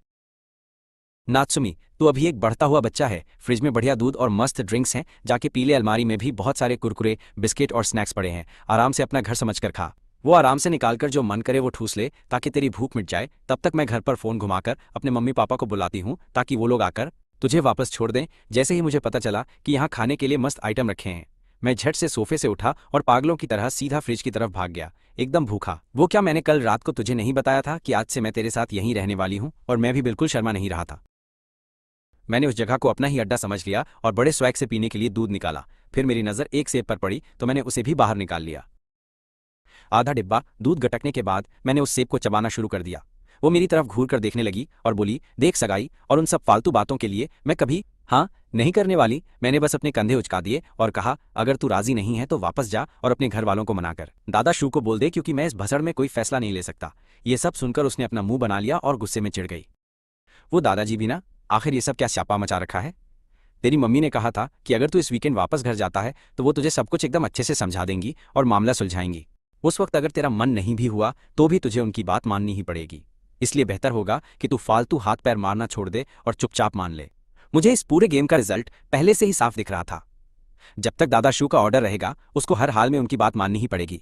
नात्सुमी, तू अभी एक बढ़ता हुआ बच्चा है। फ्रिज में बढ़िया दूध और मस्त ड्रिंक्स हैं, जाके पीले। अलमारी में भी बहुत सारे कुरकुरे, बिस्किट और स्नैक्स पड़े हैं। आराम से अपना घर समझकर खा। वो आराम से निकालकर जो मन करे वो ठूस ले ताकि तेरी भूख मिट जाए। तब तक मैं घर पर फोन घुमाकर अपने मम्मी पापा को बुलाती हूँ ताकि वो लोग आकर तुझे वापस छोड़ दें। जैसे ही मुझे पता चला कि यहाँ खाने के लिए मस्त आइटम रखे हैं, मैं झट से सोफे से उठा और पागलों की तरह सीधा फ्रिज की तरफ भाग गया, एकदम भूखा। वो क्या मैंने कल रात को तुझे नहीं बताया था कि आज से मैं तेरे साथ यहीं रहने वाली हूँ? और मैं भी बिल्कुल शर्मा नहीं रहा था। मैंने उस जगह को अपना ही अड्डा समझ लिया और बड़े स्वैग से पीने के लिए दूध निकाला। फिर मेरी नज़र एक सेब पर पड़ी तो मैंने उसे भी बाहर निकाल लिया। आधा डिब्बा दूध गटकने के बाद मैंने उस सेब को चबाना शुरू कर दिया। वो मेरी तरफ घूर कर देखने लगी और बोली, देख सगाई और उन सब फालतू बातों के लिए मैं कभी हाँ नहीं करने वाली। मैंने बस अपने कंधे उचका दिए और कहा, अगर तू राजी नहीं है तो वापस जा और अपने घर वालों को मनाकर दादा शू को बोल दे, क्योंकि मैं इस भसड़ में कोई फैसला नहीं ले सकता। ये सब सुनकर उसने अपना मुंह बना लिया और गुस्से में चिढ़ गई। वो दादाजी भी ना, आखिर ये सब क्या स्यापा मचा रखा है? तेरी मम्मी ने कहा था कि अगर तू इस वीकेंड वापस घर जाता है तो वो तुझे सब कुछ एकदम अच्छे से समझा देंगी और मामला सुलझाएंगी। उस वक्त अगर तेरा मन नहीं भी हुआ तो भी तुझे उनकी बात माननी ही पड़ेगी। इसलिए बेहतर होगा कि तू फालतू हाथ पैर मारना छोड़ दे और चुपचाप मान ले। मुझे इस पूरे गेम का रिजल्ट पहले से ही साफ दिख रहा था। जब तक दादा शू का ऑर्डर रहेगा उसको हर हाल में उनकी बात माननी ही पड़ेगी,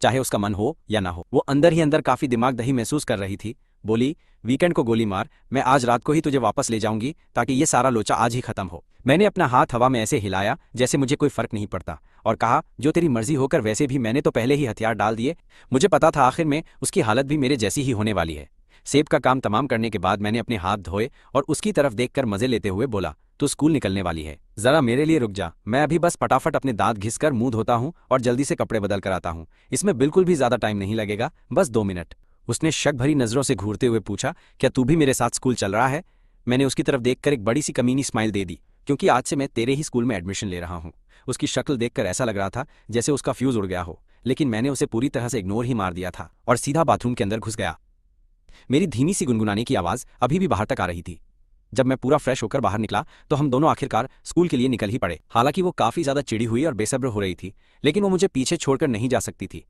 चाहे उसका मन हो या ना हो। वो अंदर ही अंदर काफी दिमाग दही महसूस कर रही थी। बोली, वीकेंड को गोली मार, मैं आज रात को ही तुझे वापस ले जाऊंगी ताकि ये सारा लोचा आज ही खत्म हो। मैंने अपना हाथ हवा में ऐसे हिलाया जैसे मुझे कोई फर्क नहीं पड़ता और कहा, जो तेरी मर्जी होकर। वैसे भी मैंने तो पहले ही हथियार डाल दिए। मुझे पता था आखिर में उसकी हालत भी मेरे जैसी ही होने वाली है। सेब का काम तमाम करने के बाद मैंने अपने हाथ धोए और उसकी तरफ देखकर मजे लेते हुए बोला, तू स्कूल निकलने वाली है, जरा मेरे लिए रुक जा। मैं अभी बस फटाफट अपने दांत घिसकर मुंह धोता हूँ और जल्दी से कपड़े बदल कर आता हूँ। इसमें बिल्कुल भी ज्यादा टाइम नहीं लगेगा, बस 2 मिनट। उसने शक भरी नजरों से घूरते हुए पूछा, क्या तू भी मेरे साथ स्कूल चल रहा है? मैंने उसकी तरफ देखकर एक बड़ी सी कमीनी स्माइल दे दी, क्योंकि आज से मैं तेरे ही स्कूल में एडमिशन ले रहा हूँ। उसकी शक्ल देखकर ऐसा लग रहा था जैसे उसका फ्यूज उड़ गया हो, लेकिन मैंने उसे पूरी तरह से इग्नोर ही मार दिया था और सीधा बाथरूम के अंदर घुस गया। मेरी धीमी सी गुनगुनाने की आवाज अभी भी बाहर तक आ रही थी। जब मैं पूरा फ्रेश होकर बाहर निकला तो हम दोनों आखिरकार स्कूल के लिए निकल ही पड़े। हालांकि वो काफी ज्यादा चिड़ी हुई और बेसब्र हो रही थी, लेकिन वो मुझे पीछे छोड़कर नहीं जा सकती थी।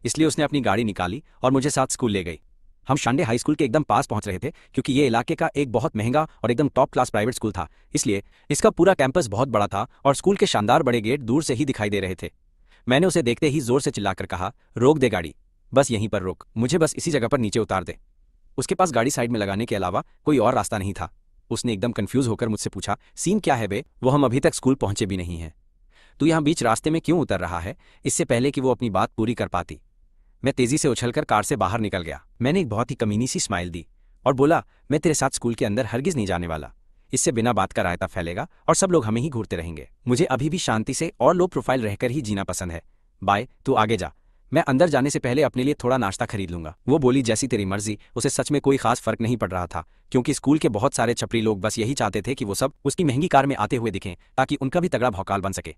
इसलिए उसने अपनी गाड़ी निकाली और मुझे साथ स्कूल ले गई। हम शांडे हाई स्कूल के एकदम पास पहुंच रहे थे, क्योंकि ये इलाके का एक बहुत महंगा और एकदम टॉप क्लास प्राइवेट स्कूल था। इसलिए इसका पूरा कैंपस बहुत बड़ा था और स्कूल के शानदार बड़े गेट दूर से ही दिखाई दे रहे थे। मैंने उसे देखते ही जोर से चिल्लाकर कहा, रोक दे गाड़ी, बस यहीं पर रोक, मुझे बस इसी जगह पर नीचे उतार दे। उसके पास गाड़ी साइड में लगाने के अलावा कोई और रास्ता नहीं था। उसने एकदम कंफ्यूज होकर मुझसे पूछा, सीन क्या है बे? वो हम अभी तक स्कूल पहुंचे भी नहीं हैं। तू यहाँ बीच रास्ते में क्यों उतर रहा है? इससे पहले कि वो अपनी बात पूरी कर पाती, मैं तेजी से उछलकर कार से बाहर निकल गया। मैंने एक बहुत ही कमीनी सी स्माइल दी और बोला, मैं तेरे साथ स्कूल के अंदर हरगिज नहीं जाने वाला। इससे बिना बात का रायता फैलेगा और सब लोग हमें ही घूरते रहेंगे। मुझे अभी भी शांति से और लो प्रोफाइल रहकर ही जीना पसंद है। बाय, तू आगे जा, मैं अंदर जाने से पहले अपने लिए थोड़ा नाश्ता खरीद लूंगा। वो बोली, जैसी तेरी मर्जी। उसे सच में कोई खास फर्क नहीं पड़ रहा था, क्योंकि स्कूल के बहुत सारे छपरी लोग बस यही चाहते थे कि वो सब उसकी महंगी कार में आते हुए दिखें ताकि उनका भी तगड़ा भौकाल बन सके।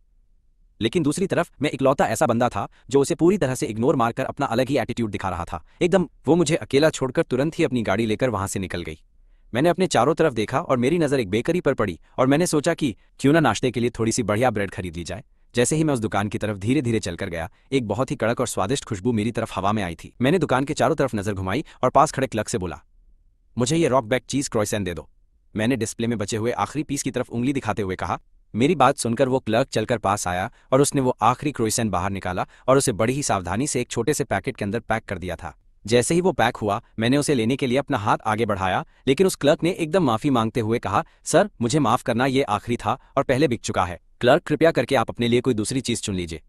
लेकिन दूसरी तरफ मैं इकलौता ऐसा बंदा था जो उसे पूरी तरह से इग्नोर मारकर अपना अलग ही एटीट्यूड दिखा रहा था। एकदम वो मुझे अकेला छोड़कर तुरंत ही अपनी गाड़ी लेकर वहां से निकल गई। मैंने अपने चारों तरफ देखा और मेरी नज़र एक बेकरी पर पड़ी और मैंने सोचा कि क्यों ना नाश्ते के लिए थोड़ी सी बढ़िया ब्रेड खरीद ली जाए। जैसे ही मैं उस दुकान की तरफ धीरे धीरे चलकर गया, एक बहुत ही कड़क और स्वादिष्ट खुशबू मेरी तरफ हवा में आई थी। मैंने दुकान के चारों तरफ नजर घुमाई और पास खड़े क्लर्क से बोला, मुझे ये रॉक बैक चीज क्रोइसेंट दे दो। मैंने डिस्प्ले में बचे हुए आखिरी पीस की तरफ उंगली दिखाते हुए कहा। मेरी बात सुनकर वो क्लर्क चलकर पास आया और उसने वो आखिरी क्रोइसेंट बाहर निकाला और उसे बड़ी ही सावधानी से एक छोटे से पैकेट के अंदर पैक कर दिया था। जैसे ही वो पैक हुआ, मैंने उसे लेने के लिए अपना हाथ आगे बढ़ाया, लेकिन उस क्लर्क ने एकदम माफी मांगते हुए कहा, सर मुझे माफ करना, ये आखिरी था और पहले बिक चुका है। क्लर्क कृपया करके आप अपने लिए कोई दूसरी चीज चुन लीजिए।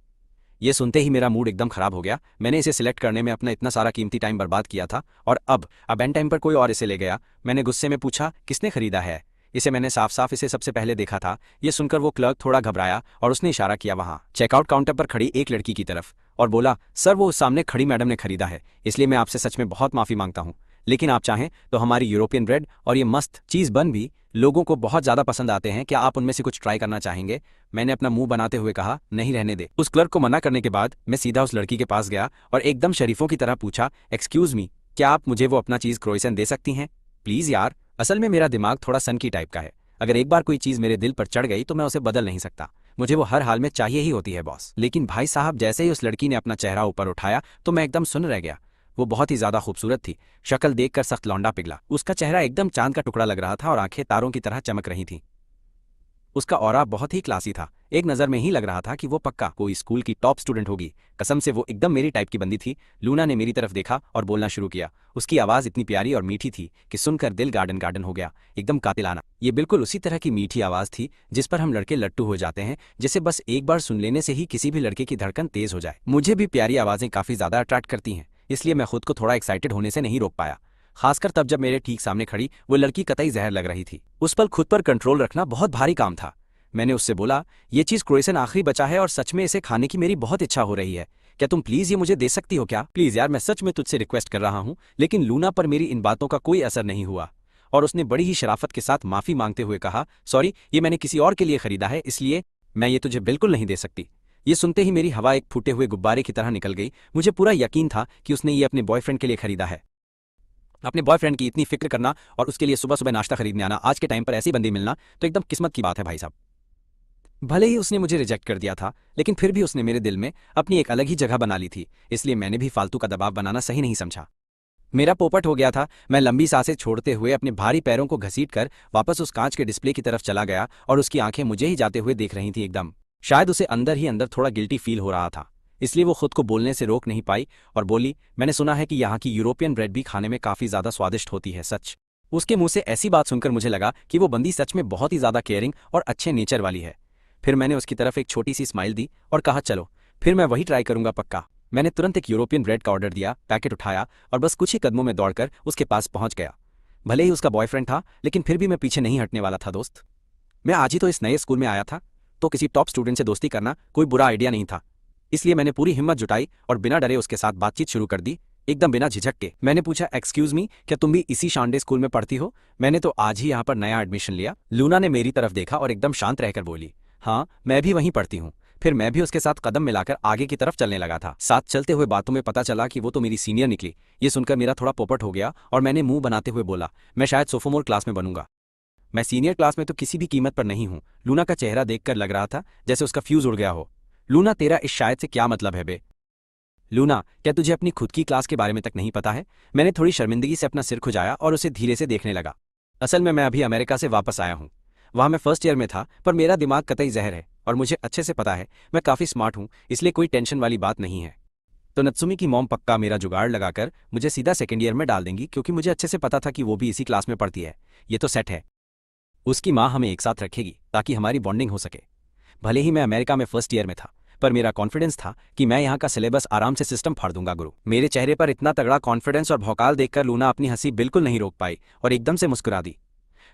ये सुनते ही मेरा मूड एकदम खराब हो गया। मैंने इसे सिलेक्ट करने में अपना इतना सारा कीमती टाइम बर्बाद किया था और अब एंड टाइम पर कोई और इसे ले गया। मैंने गुस्से में पूछा, किसने खरीदा है इसे? मैंने साफ साफ इसे सबसे पहले देखा था। ये सुनकर वो क्लर्क थोड़ा घबराया और उसने इशारा किया वहां चेकआउट काउंटर पर खड़ी एक लड़की की तरफ और बोला, सर वो उस सामने खड़ी मैडम ने खरीदा है, इसलिए मैं आपसे सच में बहुत माफी मांगता हूँ, लेकिन आप चाहें तो हमारी यूरोपियन ब्रेड और ये मस्त चीज बन भी लोगों को बहुत ज्यादा पसंद आते हैं, क्या आप उनमें से कुछ ट्राई करना चाहेंगे? मैंने अपना मुंह बनाते हुए कहा, नहीं रहने दे। उस क्लर्क को मना करने के बाद मैं सीधा उस लड़की के पास गया और एकदम शरीफों की तरह पूछा, एक्सक्यूज मी, क्या आप मुझे वो अपना चीज क्रोइसेंट दे सकती हैं प्लीज? यार असल में मेरा दिमाग थोड़ा सनकी टाइप का है, अगर एक बार कोई चीज मेरे दिल पर चढ़ गई तो मैं उसे बदल नहीं सकता, मुझे वो हर हाल में चाहिए ही होती है बॉस। लेकिन भाई साहब, जैसे ही उस लड़की ने अपना चेहरा ऊपर उठाया तो मैं एकदम सुन्न रह गया। वो बहुत ही ज्यादा खूबसूरत थी, शक्ल देखकर सख्त लौंडा पिघला। उसका चेहरा एकदम चांद का टुकड़ा लग रहा था और आंखें तारों की तरह चमक रही थीं। उसका ऑरा बहुत ही क्लासी था, एक नज़र में ही लग रहा था कि वो पक्का कोई स्कूल की टॉप स्टूडेंट होगी। कसम से वो एकदम मेरी टाइप की बंदी थी। लूना ने मेरी तरफ देखा और बोलना शुरू किया। उसकी आवाज़ इतनी प्यारी और मीठी थी कि सुनकर दिल गार्डन गार्डन हो गया, एकदम कातिलाना। ये बिल्कुल उसी तरह की मीठी आवाज़ थी जिस पर हम लड़के लट्टू हो जाते हैं, जिसे बस एक बार सुन लेने से ही किसी भी लड़के की धड़कन तेज हो जाए। मुझे भी प्यारी आवाज़ें काफ़ी ज़्यादा अट्रैक्ट करती हैं, इसलिए मैं खुद को थोड़ा एक्साइटेड होने से नहीं रोक पाया, खासकर तब जब मेरे ठीक सामने खड़ी वो लड़की कतई जहर लग रही थी। उस पर खुद पर कंट्रोल रखना बहुत भारी काम था। मैंने उससे बोला, ये चीज़ क्रोइसेंट आखिरी बचा है और सच में इसे खाने की मेरी बहुत इच्छा हो रही है, क्या तुम प्लीज़ ये मुझे दे सकती हो क्या? प्लीज़ यार, मैं सच में तुझसे रिक्वेस्ट कर रहा हूँ। लेकिन लूना पर मेरी इन बातों का कोई असर नहीं हुआ और उसने बड़ी ही शराफत के साथ माफ़ी मांगते हुए कहा, सॉरी, ये मैंने किसी और के लिए खरीदा है, इसलिए मैं ये तुझे बिल्कुल नहीं दे सकती। ये सुनते ही मेरी हवा एक फूटे हुए गुब्बारे की तरह निकल गई। मुझे पूरा यकीन था कि उसने ये अपने बॉयफ्रेंड के लिए खरीदा है। अपने बॉयफ्रेंड की इतनी फिक्र करना और उसके लिए सुबह सुबह नाश्ता खरीदने आना, आज के टाइम पर ऐसी बंदी मिलना तो एकदम किस्मत की बात है भाई साहब। भले ही उसने मुझे रिजेक्ट कर दिया था, लेकिन फिर भी उसने मेरे दिल में अपनी एक अलग ही जगह बना ली थी, इसलिए मैंने भी फालतू का दबाव बनाना सही नहीं समझा। मेरा पोपट हो गया था। मैं लंबी सांसें छोड़ते हुए अपने भारी पैरों को घसीटकर वापस उस कांच के डिस्प्ले की तरफ चला गया और उसकी आंखें मुझे ही जाते हुए देख रही थी एकदम। शायद उसे अंदर ही अंदर थोड़ा गिल्टी फील हो रहा था, इसलिए वो खुद को बोलने से रोक नहीं पाई और बोली, मैंने सुना है कि यहाँ की यूरोपियन ब्रेड भी खाने में काफ़ी ज़्यादा स्वादिष्ट होती है, सच? उसके मुंह से ऐसी बात सुनकर मुझे लगा कि वो बंदी सच में बहुत ही ज़्यादा केयरिंग और अच्छे नेचर वाली है। फिर मैंने उसकी तरफ एक छोटी सी स्माइल दी और कहा, चलो फिर मैं वही ट्राई करूंगा पक्का। मैंने तुरंत एक यूरोपियन ब्रेड का ऑर्डर दिया, पैकेट उठाया और बस कुछ ही कदमों में दौड़कर उसके पास पहुंच गया। भले ही उसका बॉयफ्रेंड था, लेकिन फिर भी मैं पीछे नहीं हटने वाला था दोस्त। मैं आज ही तो इस नए स्कूल में आया था, तो किसी टॉप स्टूडेंट से दोस्ती करना कोई बुरा आइडिया नहीं था, इसलिए मैंने पूरी हिम्मत जुटाई और बिना डरे उसके साथ बातचीत शुरू कर दी, एकदम बिना झिझक के। मैंने पूछा, एक्सक्यूज मी, क्या तुम भी इसी शानडे स्कूल में पढ़ती हो? मैंने तो आज ही यहाँ पर नया एडमिशन लिया। लूना ने मेरी तरफ देखा और एकदम शांत रहकर बोली, हाँ मैं भी वहीं पढ़ती हूँ। फिर मैं भी उसके साथ कदम मिलाकर आगे की तरफ चलने लगा था। साथ चलते हुए बातों में पता चला कि वो तो मेरी सीनियर निकली। ये सुनकर मेरा थोड़ा पोपट हो गया और मैंने मुंह बनाते हुए बोला, मैं शायद सोफोमोर क्लास में बनूंगा। मैं सीनियर क्लास में तो किसी भी कीमत पर नहीं हूँ। लूना का चेहरा देखकर लग रहा था जैसे उसका फ्यूज उड़ गया हो। लूना, तेरा इस शायद से क्या मतलब है बे? लूना, क्या तुझे अपनी खुद की क्लास के बारे में तक नहीं पता है? मैंने थोड़ी शर्मिंदगी से अपना सिर खुजाया और उसे धीरे से देखने लगा। असल में मैं अभी अमेरिका से वापस आया हूँ। वहाँ मैं फर्स्ट ईयर में था, पर मेरा दिमाग कतई जहर है और मुझे अच्छे से पता है मैं काफ़ी स्मार्ट हूँ, इसलिए कोई टेंशन वाली बात नहीं है। तो नत्सुमी की मॉम पक्का मेरा जुगाड़ लगाकर मुझे सीधा सेकेंड ईयर में डाल देंगी, क्योंकि मुझे अच्छे से पता था कि वो भी इसी क्लास में पढ़ती है। ये तो सेट है। उसकी माँ हमें एक साथ रखेगी ताकि हमारी बॉन्डिंग हो सके। भले ही मैं अमेरिका में फर्स्ट ईयर में था, पर मेरा कॉन्फिडेंस था कि मैं यहाँ का सिलेबस आराम से सिस्टम फाड़ दूंगा गुरु। मेरे चेहरे पर इतना तगड़ा कॉन्फिडेंस और भौकाल देखकर लूना अपनी हंसी बिल्कुल नहीं रोक पाई और एकदम से मुस्कुरा दी।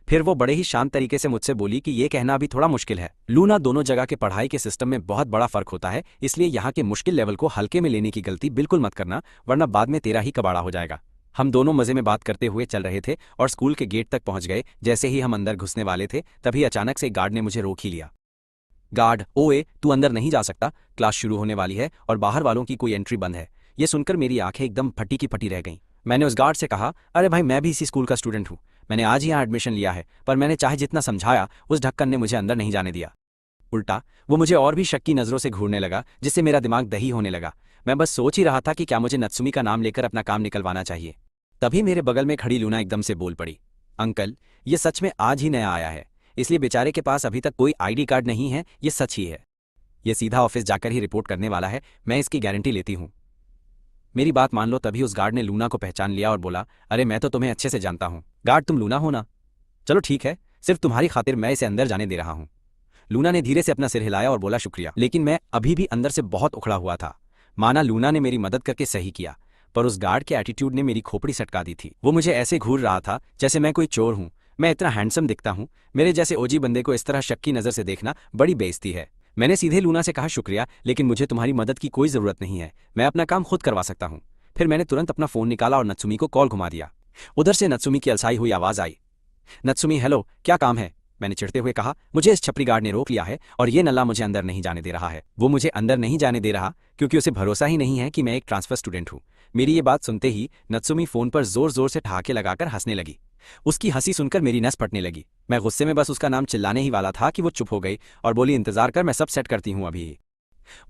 फिर वो बड़े ही शांत तरीके से मुझसे बोली कि ये कहना भी थोड़ा मुश्किल है लूना, दोनों जगह के पढ़ाई के सिस्टम में बहुत बड़ा फर्क होता है, इसलिए यहाँ के मुश्किल लेवल को हल्के में लेने की गलती बिल्कुल मत करना, वरना बाद में तेरा ही कबाड़ा हो जाएगा। हम दोनों मजे में बात करते हुए चल रहे थे और स्कूल के गेट तक पहुंच गए। जैसे ही हम अंदर घुसने वाले थे, तभी अचानक से एक गार्ड ने मुझे रोक ही लिया। गार्ड, ओए तू अंदर नहीं जा सकता, क्लास शुरू होने वाली है और बाहर वालों की कोई एंट्री बंद है। ये सुनकर मेरी आंखें एकदम फटी की फटी रह गईं। मैंने उस गार्ड से कहा, अरे भाई मैं भी इसी स्कूल का स्टूडेंट हूँ, मैंने आज ही यहाँ एडमिशन लिया है, पर मैंने चाहे जितना समझाया उस ढक्कन ने मुझे अंदर नहीं जाने दिया। उल्टा वो मुझे और भी शक की नज़रों से घूरने लगा, जिससे मेरा दिमाग दही होने लगा। मैं बस सोच ही रहा था कि क्या मुझे नत्सुमी का नाम लेकर अपना काम निकलवाना चाहिए। तभी मेरे बगल में खड़ी लूना एकदम से बोल पड़ी, अंकल ये सच में आज ही नया आया है, इसलिए बेचारे के पास अभी तक कोई आईडी कार्ड नहीं है, ये सच ही है। ये सीधा ऑफिस जाकर ही रिपोर्ट करने वाला है, मैं इसकी गारंटी लेती हूँ। मेरी बात मान लो। तभी उस गार्ड ने लूना को पहचान लिया और बोला, अरे मैं तो तुम्हें अच्छे से जानता हूँ, गार्ड तुम लूना हो ना? चलो ठीक है, सिर्फ तुम्हारी खातिर मैं इसे अंदर जाने दे रहा हूँ। लूना ने धीरे से अपना सिर हिलाया और बोला, शुक्रिया। लेकिन मैं अभी भी अंदर से बहुत उखड़ा हुआ था। माना लूना ने मेरी मदद करके सही किया, पर उस गार्ड के एटीट्यूड ने मेरी खोपड़ी सटका दी थी। वो मुझे ऐसे घूर रहा था जैसे मैं कोई चोर हूँ। मैं इतना हैंडसम दिखता हूँ, मेरे जैसे ओजी बंदे को इस तरह शक की नज़र से देखना बड़ी बेइज्जती है। मैंने सीधे लूना से कहा, शुक्रिया, लेकिन मुझे तुम्हारी मदद की कोई ज़रूरत नहीं है, मैं अपना काम खुद करवा सकता हूँ। फिर मैंने तुरंत अपना फ़ोन निकाला और नत्सुमी को कॉल घुमा दिया। उधर से नत्सुमी की अलसाई हुई आवाज़ आई, नत्सुमी हेलो, क्या काम है? मैंने चिढ़ते हुए कहा, मुझे इस छपरी गार्ड ने रोक लिया है और ये नल्ला मुझे अंदर नहीं जाने दे रहा है। वो मुझे अंदर नहीं जाने दे रहा क्योंकि उसे भरोसा ही नहीं है कि मैं एक ट्रांसफर स्टूडेंट हूँ। मेरी ये बात सुनते ही नत्सुमी फ़ोन पर जोर जोर से ठहाके लगाकर हंसने लगी। उसकी हंसी सुनकर मेरी नस फटने लगी। मैं गुस्से में बस उसका नाम चिल्लाने ही वाला था कि वो चुप हो गई और बोली, इंतजार कर, मैं सब सेट करती हूँ अभी।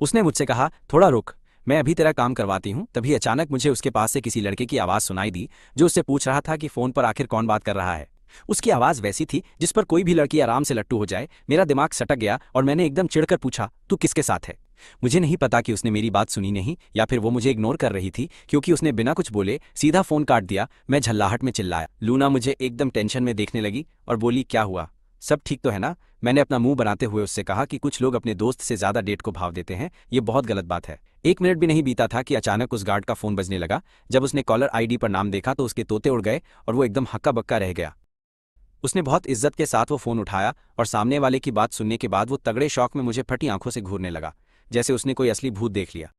उसने मुझसे कहा, थोड़ा रुक, मैं अभी तेरा काम करवाती हूँ। तभी अचानक मुझे उसके पास से किसी लड़के की आवाज़ सुनाई दी, जो उससे पूछ रहा था कि फ़ोन पर आखिर कौन बात कर रहा है। उसकी आवाज़ वैसी थी जिस पर कोई भी लड़की आराम से लट्टू हो जाए। मेरा दिमाग सटक गया और मैंने एकदम चिढ़कर पूछा, तू किसके साथ है? मुझे नहीं पता कि उसने मेरी बात सुनी नहीं या फिर वो मुझे इग्नोर कर रही थी, क्योंकि उसने बिना कुछ बोले सीधा फ़ोन काट दिया। मैं झल्लाहट में चिल्लाया। लूना मुझे एकदम टेंशन में देखने लगी और बोली, क्या हुआ, सब ठीक तो है ना? मैंने अपना मुंह बनाते हुए उससे कहा कि कुछ लोग अपने दोस्त से ज़्यादा डेट को भाव देते हैं, ये बहुत गलत बात है। 1 मिनट भी नहीं बीता था कि अचानक उस गार्ड का फ़ोन बजने लगा। जब उसने कॉलर आईडी पर नाम देखा तो उसके तोते उड़ गए और वो एकदम हक्का बक्का रह गया। उसने बहुत इज्जत के साथ वो फ़ोन उठाया और सामने वाले की बात सुनने के बाद वो तगड़े शौक में मुझे फटी आंखों से घूरने लगा, जैसे उसने कोई असली भूत देख लिया।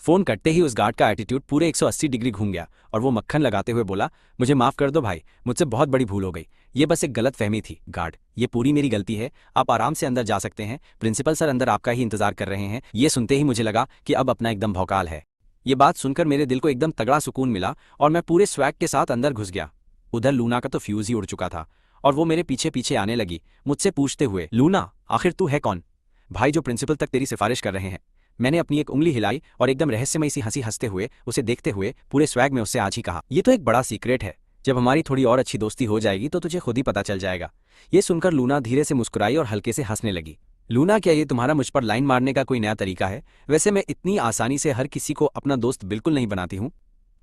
फ़ोन कटते ही उस गार्ड का एटीट्यूड पूरे 180 डिग्री घूम गया और वो मक्खन लगाते हुए बोला, मुझे माफ़ कर दो भाई, मुझसे बहुत बड़ी भूल हो गई, ये बस एक गलत फहमी थी। गार्ड, ये पूरी मेरी गलती है, आप आराम से अंदर जा सकते हैं, प्रिंसिपल सर अंदर आपका ही इंतजार कर रहे हैं। ये सुनते ही मुझे लगा कि अब अपना एकदम भौकाल है। ये बात सुनकर मेरे दिल को एकदम तगड़ा सुकून मिला और मैं पूरे स्वैग के साथ अंदर घुस गया। उधर लूना का तो फ्यूज़ ही उड़ चुका था और वो मेरे पीछे पीछे आने लगी, मुझसे पूछते हुए, लूना आखिर तू है कौन? भाई जो प्रिंसिपल तक तेरी सिफारिश कर रहे हैं। मैंने अपनी एक उंगली हिलाई और एकदम रहस्यमयी सी हंसी हंसते हुए उसे देखते हुए पूरे स्वैग में उससे आज ही कहा, ये तो एक बड़ा सीक्रेट है, जब हमारी थोड़ी और अच्छी दोस्ती हो जाएगी तो तुझे खुद ही पता चल जाएगा। ये सुनकर लूना धीरे से मुस्कुराई और हल्के से हंसने लगी। लूना, क्या ये तुम्हारा मुझ पर लाइन मारने का कोई नया तरीका है? वैसे मैं इतनी आसानी से हर किसी को अपना दोस्त बिल्कुल नहीं बनाती हूँ।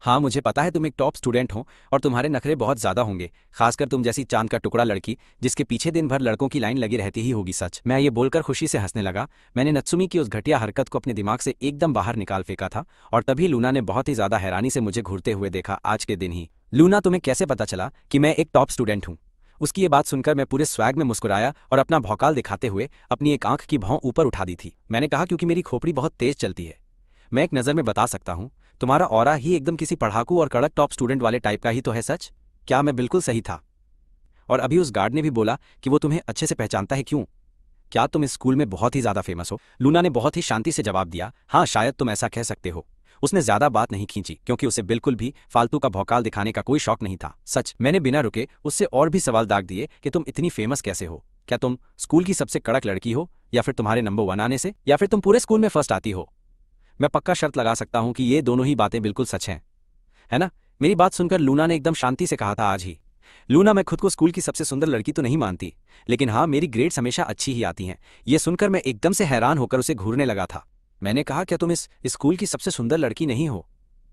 हाँ मुझे पता है तुम एक टॉप स्टूडेंट हो और तुम्हारे नखरे बहुत ज़्यादा होंगे, खासकर तुम जैसी चांद का टुकड़ा लड़की जिसके पीछे दिन भर लड़कों की लाइन लगी रहती ही होगी। सच। मैं ये बोलकर खुशी से हंसने लगा। मैंने नत्सुमी की उस घटिया हरकत को अपने दिमाग से एकदम बाहर निकाल फेंका था और तभी लूना ने बहुत ही ज़्यादा हैरानी से मुझे घूरते हुए देखा। आज के दिन ही? लूना, तुम्हें कैसे पता चला कि मैं एक टॉप स्टूडेंट हूँ? उसकी ये बात सुनकर मैं पूरे स्वैग में मुस्कुराया और अपना भौकाल दिखाते हुए अपनी एक आंख की भौं ऊपर उठा दी थी। मैंने कहा, क्योंकि मेरी खोपड़ी बहुत तेज चलती है। मैं एक नज़र में बता सकता हूँ, तुम्हारा ऑरा ही एकदम किसी पढ़ाकू और कड़क टॉप स्टूडेंट वाले टाइप का ही तो है। सच। क्या मैं बिल्कुल सही था? और अभी उस गार्ड ने भी बोला कि वो तुम्हें अच्छे से पहचानता है। क्यों, क्या तुम इस स्कूल में बहुत ही ज़्यादा फेमस हो? लूना ने बहुत ही शांति से जवाब दिया, हाँ शायद तुम ऐसा कह सकते हो। उसने ज़्यादा बात नहीं खींची क्योंकि उसे बिल्कुल भी फालतू का भौकाल दिखाने का कोई शौक नहीं था। सच। मैंने बिना रुके उससे और भी सवाल दाग दिए कि तुम इतनी फेमस कैसे हो? क्या तुम स्कूल की सबसे कड़क लड़की हो, या फिर तुम्हारे नंबर 1 आने से, या फिर तुम पूरे स्कूल में फर्स्ट आती हो? मैं पक्का शर्त लगा सकता हूँ कि ये दोनों ही बातें बिल्कुल सच हैं, है ना? मेरी बात सुनकर लूना ने एकदम शांति से कहा था, आज ही। लूना, मैं खुद को स्कूल की सबसे सुंदर लड़की तो नहीं मानती, लेकिन हाँ मेरी ग्रेड्स हमेशा अच्छी ही आती हैं। ये सुनकर मैं एकदम से हैरान होकर उसे घूरने लगा था। मैंने कहा, क्या तुम इस स्कूल की सबसे सुंदर लड़की नहीं हो?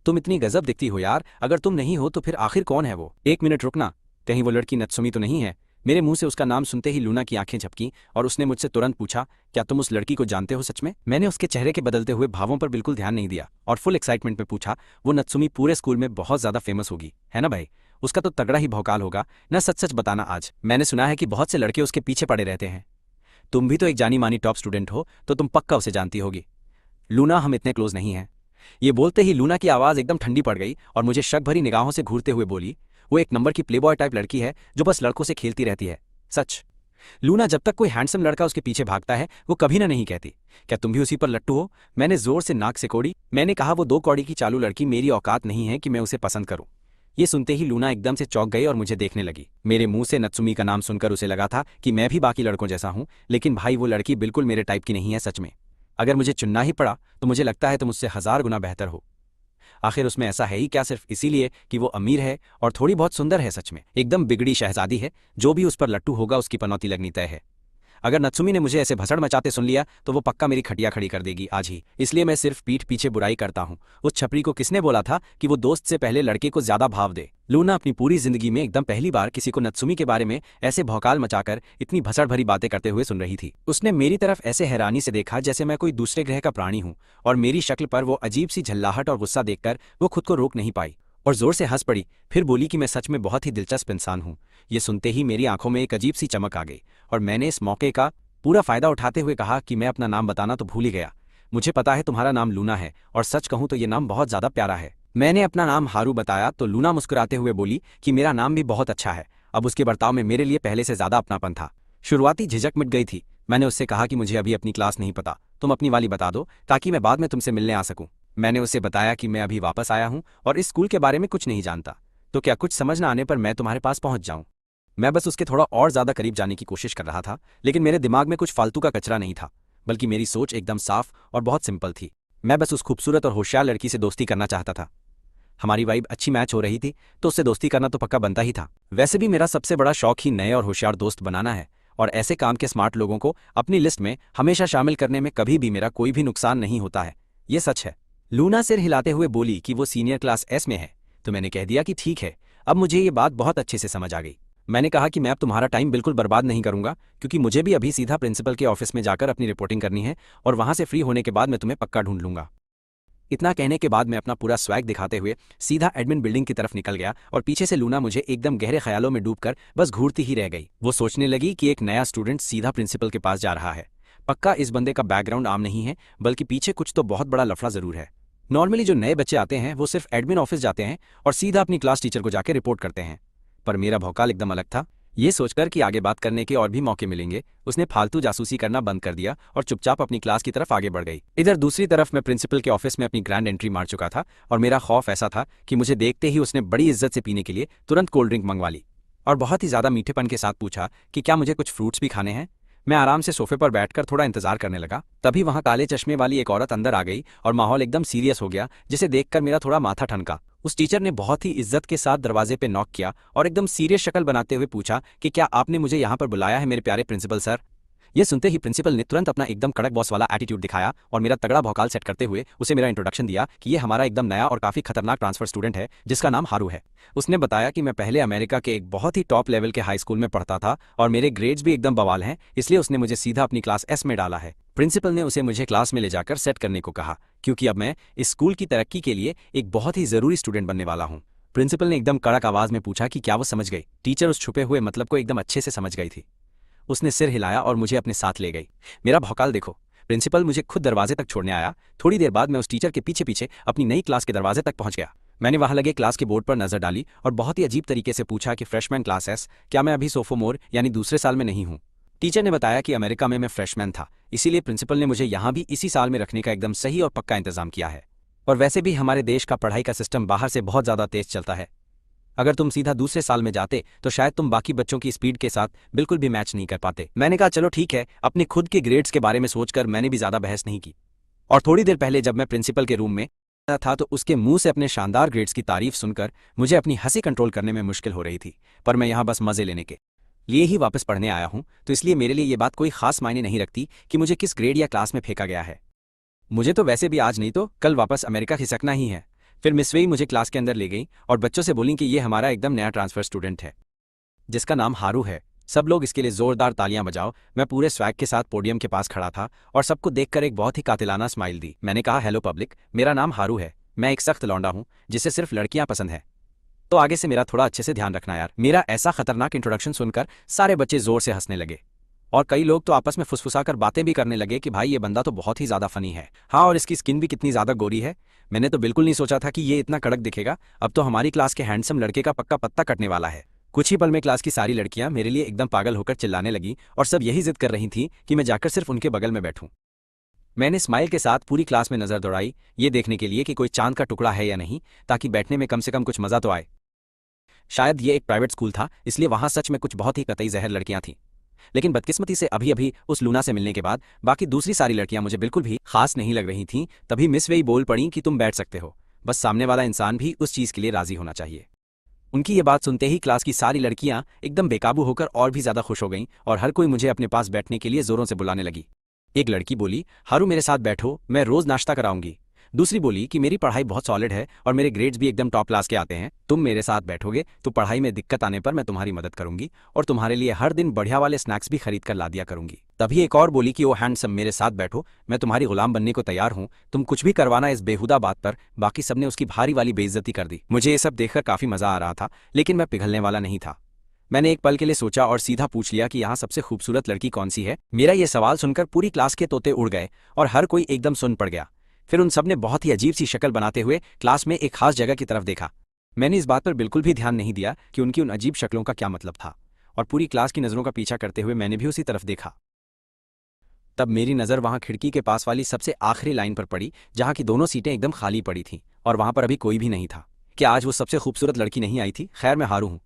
तुम इतनी गजब दिखती हो यार, अगर तुम नहीं हो तो फिर आखिर कौन है वो? 1 मिनट रुकना, कहीं वो लड़की नत्सुमी तो नहीं है? मेरे मुंह से उसका नाम सुनते ही लूना की आंखें झपकीं और उसने मुझसे तुरंत पूछा, क्या तुम उस लड़की को जानते हो सच में? मैंने उसके चेहरे के बदलते हुए भावों पर बिल्कुल ध्यान नहीं दिया और फुल एक्साइटमेंट में पूछा, वो नत्सुमी पूरे स्कूल में बहुत ज़्यादा फेमस होगी, है ना भाई? उसका तो तगड़ा ही भौकाल होगा ना। सच सच बताना आज। मैंने सुना है कि बहुत से लड़के उसके पीछे पड़े रहते हैं। तुम भी तो एक जानी मानी टॉप स्टूडेंट हो, तो तुम पक्का उसे जानती होगी। लूना, हम इतने क्लोज नहीं हैं। ये बोलते ही लूना की आवाज़ एकदम ठंडी पड़ गई और मुझे शक भरी निगाहों से घूरते हुए बोली, वो एक नंबर की प्लेबॉय टाइप लड़की है जो बस लड़कों से खेलती रहती है। सच। लूना जब तक कोई हैंडसम लड़का उसके पीछे भागता है वो कभी ना नहीं कहती, क्या तुम भी उसी पर लट्टू हो? मैंने जोर से नाक से कोड़ी। मैंने कहा वो 2 कौड़ी की चालू लड़की मेरी औकात नहीं है कि मैं उसे पसंद करूं। ये सुनते ही लूना एकदम से चौंक गई और मुझे देखने लगी। मेरे मुंह से नत्सुमी का नाम सुनकर उसे लगा था कि मैं भी बाकी लड़कों जैसा हूं, लेकिन भाई वो लड़की बिल्कुल मेरे टाइप की नहीं है सच में। अगर मुझे चुनना ही पड़ा तो मुझे लगता है तुम मुझसे 1000 गुना बेहतर हो। आखिर उसमें ऐसा है ही क्या सिर्फ इसीलिए कि वो अमीर है और थोड़ी बहुत सुंदर है? सच में एकदम बिगड़ी शहजादी है। जो भी उस पर लट्टू होगा उसकी पनौती लगनी तय है। अगर नत्सुमी ने मुझे ऐसे भसड़ मचाते सुन लिया तो वो पक्का मेरी खटिया खड़ी कर देगी आज ही। इसलिए मैं सिर्फ पीठ पीछे बुराई करता हूँ। उस छपरी को किसने बोला था कि वो दोस्त से पहले लड़के को ज्यादा भाव दे? लूना अपनी पूरी जिंदगी में एकदम पहली बार किसी को नत्सुमी के बारे में ऐसे भौकाल मचाकर इतनी भसड़ भरी बातें करते हुए सुन रही थी। उसने मेरी तरफ ऐसे हैरानी से देखा जैसे मैं कोई दूसरे ग्रह का प्राणी हूँ, और मेरी शक्ल पर वो अजीब सी झल्लाहट और गुस्सा देखकर वो खुद को रोक नहीं पाई और जोर से हंस पड़ी। फिर बोली कि मैं सच में बहुत ही दिलचस्प इंसान हूँ। ये सुनते ही मेरी आंखों में एक अजीब सी चमक आ गई और मैंने इस मौके का पूरा फायदा उठाते हुए कहा कि मैं अपना नाम बताना तो भूल ही गया। मुझे पता है तुम्हारा नाम लूना है, और सच कहूं तो ये नाम बहुत ज्यादा प्यारा है। मैंने अपना नाम हारू बताया तो लूना मुस्कुराते हुए बोली कि मेरा नाम भी बहुत अच्छा है। अब उसके बर्ताव में मेरे लिए पहले से ज्यादा अपनापन था। शुरुआती झिझक मिट गई थी। मैंने उससे कहा कि मुझे अभी अपनी क्लास नहीं पता, तुम अपनी वाली बता दो ताकि मैं बाद में तुमसे मिलने आ सकूं। मैंने उसे बताया कि मैं अभी वापस आया हूं और इस स्कूल के बारे में कुछ नहीं जानता, तो क्या कुछ समझ न आने पर मैं तुम्हारे पास पहुंच जाऊं? मैं बस उसके थोड़ा और ज्यादा करीब जाने की कोशिश कर रहा था, लेकिन मेरे दिमाग में कुछ फालतू का कचरा नहीं था, बल्कि मेरी सोच एकदम साफ और बहुत सिंपल थी। मैं बस उस खूबसूरत और होशियार लड़की से दोस्ती करना चाहता था। हमारी वाइब अच्छी मैच हो रही थी तो उससे दोस्ती करना तो पक्का बनता ही था। वैसे भी मेरा सबसे बड़ा शौक ही नए और होशियार दोस्त बनाना है, और ऐसे काम के स्मार्ट लोगों को अपनी लिस्ट में हमेशा शामिल करने में कभी भी मेरा कोई भी नुकसान नहीं होता है। ये सच है। लूना सिर हिलाते हुए बोली कि वो सीनियर क्लास एस में है, तो मैंने कह दिया कि ठीक है। अब मुझे ये बात बहुत अच्छे से समझ आ गई। मैंने कहा कि मैं अब तुम्हारा टाइम बिल्कुल बर्बाद नहीं करूंगा, क्योंकि मुझे भी अभी सीधा प्रिंसिपल के ऑफिस में जाकर अपनी रिपोर्टिंग करनी है, और वहां से फ्री होने के बाद मैं तुम्हें पक्का ढूंढ लूंगा। इतना कहने के बाद मैं अपना पूरा स्वैग दिखाते हुए सीधा एडमिन बिल्डिंग की तरफ निकल गया, और पीछे से लूना मुझे एकदम गहरे ख्यालों में डूबकर बस घूरती ही रह गई। वो सोचने लगी कि एक नया स्टूडेंट सीधा प्रिंसिपल के पास जा रहा है। पक्का इस बंदे का बैकग्राउंड आम नहीं है, बल्कि पीछे कुछ तो बहुत बड़ा लफड़ा जरूर है। नॉर्मली जो नए बच्चे आते हैं वो सिर्फ एडमिन ऑफिस जाते हैं और सीधा अपनी क्लास टीचर को जाकर रिपोर्ट करते हैं, पर मेरा भौकाल एकदम अलग था। ये सोचकर कि आगे बात करने के और भी मौके मिलेंगे, उसने फालतू जासूसी करना बंद कर दिया और चुपचाप अपनी क्लास की तरफ आगे बढ़ गई। इधर दूसरी तरफ मैं प्रिंसिपल के ऑफिस में अपनी ग्रैंड एंट्री मार चुका था, और मेरा खौफ ऐसा था कि मुझे देखते ही उसने बड़ी इज्जत से पीने के लिए तुरंत कोल्ड ड्रिंक मंगवा ली और बहुत ही ज्यादा मीठेपन के साथ पूछा कि क्या मुझे कुछ फ्रूट्स भी खाने हैं। मैं आराम से सोफे पर बैठकर थोड़ा इंतजार करने लगा, तभी वहां काले चश्मे वाली एक औरत अंदर आ गई और माहौल एकदम सीरियस हो गया, जिसे देखकर मेरा थोड़ा माथा ठनका। उस टीचर ने बहुत ही इज्जत के साथ दरवाजे पे नॉक किया और एकदम सीरियस शक्ल बनाते हुए पूछा कि क्या आपने मुझे यहाँ पर बुलाया है मेरे प्यारे प्रिंसिपल सर? ये सुनते ही प्रिंसिपल ने तुरंत अपना एकदम कड़क बॉस वाला एटीट्यूड दिखाया और मेरा तगड़ा भौकाल सेट करते हुए उसे मेरा इंट्रोडक्शन दिया कि ये हमारा एकदम नया और काफी खतरनाक ट्रांसफर स्टूडेंट है जिसका नाम हारू है। उसने बताया कि मैं पहले अमेरिका के एक बहुत ही टॉप लेवल के हाई स्कूल में पढ़ता था और मेरे ग्रेड्स भी एकदम बवाल हैं, इसलिए उसने मुझे सीधा अपनी क्लास एस में डाला है। प्रिंसिपल ने उसे मुझे क्लास में ले जाकर सेट करने को कहा, क्योंकि अब मैं इस स्कूल की तरक्की के लिए एक बहुत ही जरूरी स्टूडेंट बनने वाला हूँ। प्रिंसिपल ने एकदम कड़क आवाज में पूछा कि क्या वो समझ गई? टीचर उस छुपे हुए मतलब को एकदम अच्छे से समझ गई थी। उसने सिर हिलाया और मुझे अपने साथ ले गई। मेरा भौकाल देखो, प्रिंसिपल मुझे खुद दरवाजे तक छोड़ने आया। थोड़ी देर बाद मैं उस टीचर के पीछे पीछे अपनी नई क्लास के दरवाजे तक पहुंच गया। मैंने वहां लगे क्लास के बोर्ड पर नजर डाली और बहुत ही अजीब तरीके से पूछा कि फ्रेशमैन क्लास एस, क्या मैं अभी सोफोमोर यानी दूसरे साल में नहीं हूँ? टीचर ने बताया कि अमेरिका में मैं फ्रेशमैन था, इसीलिए प्रिंसिपल ने मुझे यहाँ भी इसी साल में रखने का एकदम सही और पक्का इंतजाम किया है। और वैसे भी हमारे देश का पढ़ाई का सिस्टम बाहर से बहुत ज्यादा तेज चलता है। अगर तुम सीधा दूसरे साल में जाते तो शायद तुम बाकी बच्चों की स्पीड के साथ बिल्कुल भी मैच नहीं कर पाते। मैंने कहा चलो ठीक है। अपने खुद के ग्रेड्स के बारे में सोचकर मैंने भी ज्यादा बहस नहीं की, और थोड़ी देर पहले जब मैं प्रिंसिपल के रूम में था तो उसके मुंह से अपने शानदार ग्रेड्स की तारीफ सुनकर मुझे अपनी हंसी कंट्रोल करने में मुश्किल हो रही थी। पर मैं यहाँ बस मजे लेने के लिए ही वापस पढ़ने आया हूँ, तो इसलिए मेरे लिए ये बात कोई खास मायने नहीं रखती कि मुझे किस ग्रेड या क्लास में फेंका गया है। मुझे तो वैसे भी आज नहीं तो कल वापस अमेरिका खिसकना ही है। फिर मिस वेई मुझे क्लास के अंदर ले गई और बच्चों से बोली कि ये हमारा एकदम नया ट्रांसफर स्टूडेंट है जिसका नाम हारू है। सब लोग इसके लिए जोरदार तालियां बजाओ। मैं पूरे स्वैग के साथ पोडियम के पास खड़ा था और सबको देखकर एक बहुत ही कातिलाना स्माइल दी। मैंने कहा, हेलो पब्लिक, मेरा नाम हारू है। मैं एक सख्त लौंडा हूँ जिसे सिर्फ लड़कियां पसंद है, तो आगे से मेरा थोड़ा अच्छे से ध्यान रखना यार। मेरा ऐसा खतरनाक इंट्रोडक्शन सुनकर सारे बच्चे जोर से हंसने लगे और कई लोग तो आपस में फुसफुसाकर बातें भी करने लगे कि भाई ये बंदा तो बहुत ही ज्यादा फनी है। हाँ, और इसकी स्किन भी कितनी ज्यादा गोरी है। मैंने तो बिल्कुल नहीं सोचा था कि ये इतना कड़क दिखेगा। अब तो हमारी क्लास के हैंडसम लड़के का पक्का पत्ता कटने वाला है। कुछ ही पल में क्लास की सारी लड़कियां मेरे लिए एकदम पागल होकर चिल्लाने लगीं और सब यही जिद कर रही थीं कि मैं जाकर सिर्फ उनके बगल में बैठूं। मैंने स्माइल के साथ पूरी क्लास में नजर दौड़ाई, ये देखने के लिए कि कोई चांद का टुकड़ा है या नहीं, ताकि बैठने में कम से कम कुछ मजा तो आए। शायद ये एक प्राइवेट स्कूल था, इसलिए वहां सच में कुछ बहुत ही कतई जहर लड़कियां थीं। लेकिन बदकिस्मती से अभी अभी उस लूना से मिलने के बाद बाकी दूसरी सारी लड़कियां मुझे बिल्कुल भी खास नहीं लग रही थीं। तभी मिस वेई बोल पड़ी कि तुम बैठ सकते हो, बस सामने वाला इंसान भी उस चीज के लिए राजी होना चाहिए। उनकी ये बात सुनते ही क्लास की सारी लड़कियां एकदम बेकाबू होकर और भी ज्यादा खुश हो गईं और हर कोई मुझे अपने पास बैठने के लिए जोरों से बुलाने लगी। एक लड़की बोली, हारू मेरे साथ बैठो, मैं रोज नाश्ता कराऊंगी। दूसरी बोली कि मेरी पढ़ाई बहुत सॉलिड है और मेरे ग्रेड्स भी एकदम टॉप क्लास के आते हैं, तुम मेरे साथ बैठोगे तो पढ़ाई में दिक्कत आने पर मैं तुम्हारी मदद करूंगी और तुम्हारे लिए हर दिन बढ़िया वाले स्नैक्स भी खरीद कर ला दिया करूंगी। तभी एक और बोली कि ओ हैंडसम मेरे साथ बैठो, मैं तुम्हारी गुलाम बनने को तैयार हूं, तुम कुछ भी करवाना इस बेहुदा बात पर। बाकी सबने उसकी भारी वाली बेइज्जती कर दी। मुझे ये सब देखकर काफी मजा आ रहा था, लेकिन मैं पिघलने वाला नहीं था। मैंने एक पल के लिए सोचा और सीधा पूछ लिया कि यहाँ सबसे खूबसूरत लड़की कौन सी है। मेरा ये सवाल सुनकर पूरी क्लास के तोते उड़ गए और हर कोई एकदम सुन पड़ गया। फिर उन सब ने बहुत ही अजीब सी शक्ल बनाते हुए क्लास में एक खास जगह की तरफ देखा। मैंने इस बात पर बिल्कुल भी ध्यान नहीं दिया कि उनकी उन अजीब शक्लों का क्या मतलब था, और पूरी क्लास की नज़रों का पीछा करते हुए मैंने भी उसी तरफ देखा। तब मेरी नज़र वहां खिड़की के पास वाली सबसे आखिरी लाइन पर पड़ी, जहां की दोनों सीटें एकदम खाली पड़ी थीं और वहां पर अभी कोई भी नहीं था। क्या आज वो सबसे खूबसूरत लड़की नहीं आई थी? खैर मैं हारू हूं,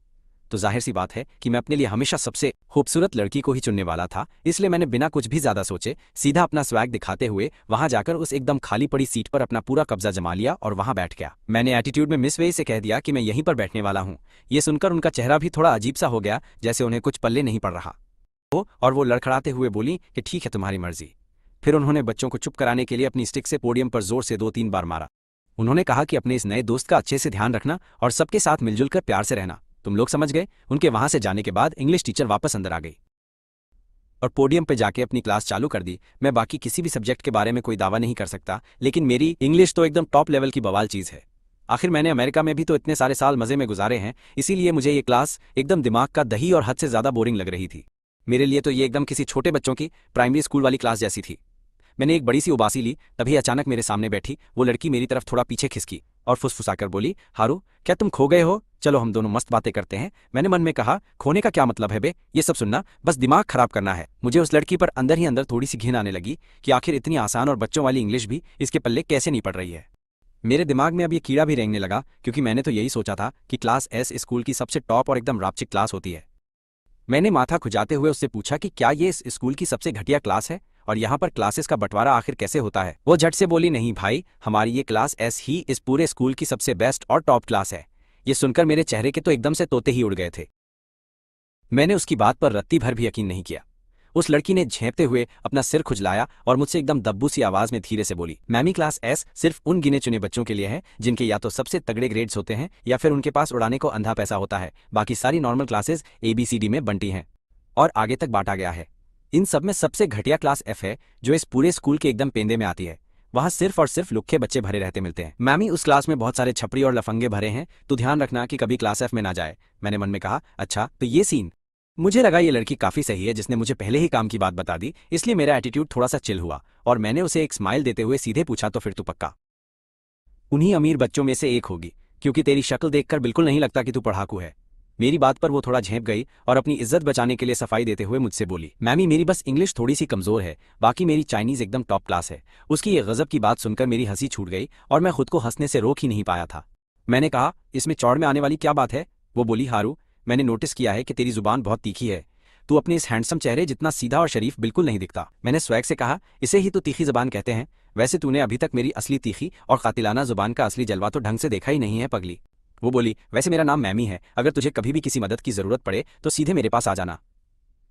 तो जाहिर सी बात है कि मैं अपने लिए हमेशा सबसे खूबसूरत लड़की को ही चुनने वाला था। इसलिए मैंने बिना कुछ भी ज्यादा सोचे सीधा अपना स्वैग दिखाते हुए वहां जाकर उस एकदम खाली पड़ी सीट पर अपना पूरा कब्जा जमा लिया और वहां बैठ गया। मैंने एटीट्यूड में मिस वेई से कह दिया कि मैं यहीं पर बैठने वाला हूं। ये सुनकर उनका चेहरा भी थोड़ा अजीब सा हो गया, जैसे उन्हें कुछ पल्ले नहीं पड़ रहा हो, और वो लड़खड़ाते हुए बोली कि ठीक है तुम्हारी मर्जी। फिर उन्होंने बच्चों को चुप कराने के लिए अपनी स्टिक से पोडियम पर जोर से 2-3 बार मारा। उन्होंने कहा कि अपने इस नए दोस्त का अच्छे से ध्यान रखना और सबके साथ मिलजुल कर प्यार से रहना। तुम लोग समझ गए। उनके वहां से जाने के बाद इंग्लिश टीचर वापस अंदर आ गई और पोडियम पर जाके अपनी क्लास चालू कर दी। मैं बाकी किसी भी सब्जेक्ट के बारे में कोई दावा नहीं कर सकता, लेकिन मेरी इंग्लिश तो एकदम टॉप लेवल की बवाल चीज है। आखिर मैंने अमेरिका में भी तो इतने सारे साल मजे में गुजारे हैं, इसीलिए मुझे ये क्लास एकदम दिमाग का दही और हद से ज्यादा बोरिंग लग रही थी। मेरे लिए तो ये एकदम किसी छोटे बच्चों की प्राइमरी स्कूल वाली क्लास जैसी थी। मैंने एक बड़ी सी उबासी ली, तभी अचानक मेरे सामने बैठी वो लड़की मेरी तरफ थोड़ा पीछे खिसकी और फुसफुसाकर बोली, हारू क्या तुम खो गए हो? चलो हम दोनों मस्त बातें करते हैं। मैंने मन में कहा, खोने का क्या मतलब है बे, ये सब सुनना बस दिमाग खराब करना है। मुझे उस लड़की पर अंदर ही अंदर थोड़ी सी घिन आने लगी कि आखिर इतनी आसान और बच्चों वाली इंग्लिश भी इसके पल्ले कैसे नहीं पड़ रही है। मेरे दिमाग में अब ये कीड़ा भी रेंगने लगा, क्योंकि मैंने तो यही सोचा था कि क्लास एस स्कूल की सबसे टॉप और एकदम रापचिक क्लास होती है। मैंने माथा खुजाते हुए उससे पूछा कि क्या ये इस स्कूल की सबसे घटिया क्लास है और यहाँ पर क्लासेस का बंटवारा आखिर कैसे होता है। वो झट से बोली, नहीं भाई, हमारी ये क्लास एस ही इस पूरे स्कूल की सबसे बेस्ट और टॉप क्लास है। ये सुनकर मेरे चेहरे के तो एकदम से तोते ही उड़ गए थे। मैंने उसकी बात पर रत्ती भर भी यकीन नहीं किया। उस लड़की ने झेंपते हुए अपना सिर खुजलाया और मुझसे एकदम दब्बू सी आवाज में धीरे से बोली, मैमी क्लास एस सिर्फ उन गिने चुने बच्चों के लिए है जिनके या तो सबसे तगड़े ग्रेड्स होते हैं या फिर उनके पास उड़ाने को अंधा पैसा होता है। बाकी सारी नॉर्मल क्लासेस ABCD में बंटी हैं और आगे तक बांटा गया है। इन सब में सबसे घटिया क्लास F है, जो इस पूरे स्कूल के एकदम पेंदे में आती है। वहां सिर्फ और सिर्फ लुक्खे बच्चे भरे रहते मिलते हैं। मैमी उस क्लास में बहुत सारे छपरी और लफंगे भरे हैं, तो ध्यान रखना कि कभी क्लास F में ना जाए। मैंने मन में कहा, अच्छा तो ये सीन। मुझे लगा ये लड़की काफी सही है जिसने मुझे पहले ही काम की बात बता दी, इसलिए मेरा एटीट्यूड थोड़ा सा चिल हुआ और मैंने उसे एक स्माइल देते हुए सीधे पूछा, तो फिर तू पक्का उन्हीं अमीर बच्चों में से एक होगी, क्योंकि तेरी शक्ल देखकर बिल्कुल नहीं लगता कि तू पढ़ाकू है। मेरी बात पर वो थोड़ा झेंप गई और अपनी इज्जत बचाने के लिए सफाई देते हुए मुझसे बोली, मैमी मेरी बस इंग्लिश थोड़ी सी कमजोर है, बाकी मेरी चाइनीज एकदम टॉप क्लास है। उसकी ये गजब की बात सुनकर मेरी हंसी छूट गई और मैं खुद को हंसने से रोक ही नहीं पाया था। मैंने कहा, इसमें चौड़ में आने वाली क्या बात है? वो बोली, हारू मैंने नोटिस किया है कि तेरी जुबान बहुत तीखी है, तू अपने इस हैंडसम चेहरे जितना सीधा और शरीफ बिल्कुल नहीं दिखता। मैंने स्वैग से कहा, इसे ही तो तीखी जुबान कहते हैं। वैसे तूने अभी तक मेरी असली तीखी और कातिलाना जुबान का असली जलवा तो ढंग से देखा ही नहीं है पगली। वो बोली, वैसे मेरा नाम मैमी है, अगर तुझे कभी भी किसी मदद की जरूरत पड़े तो सीधे मेरे पास आ जाना।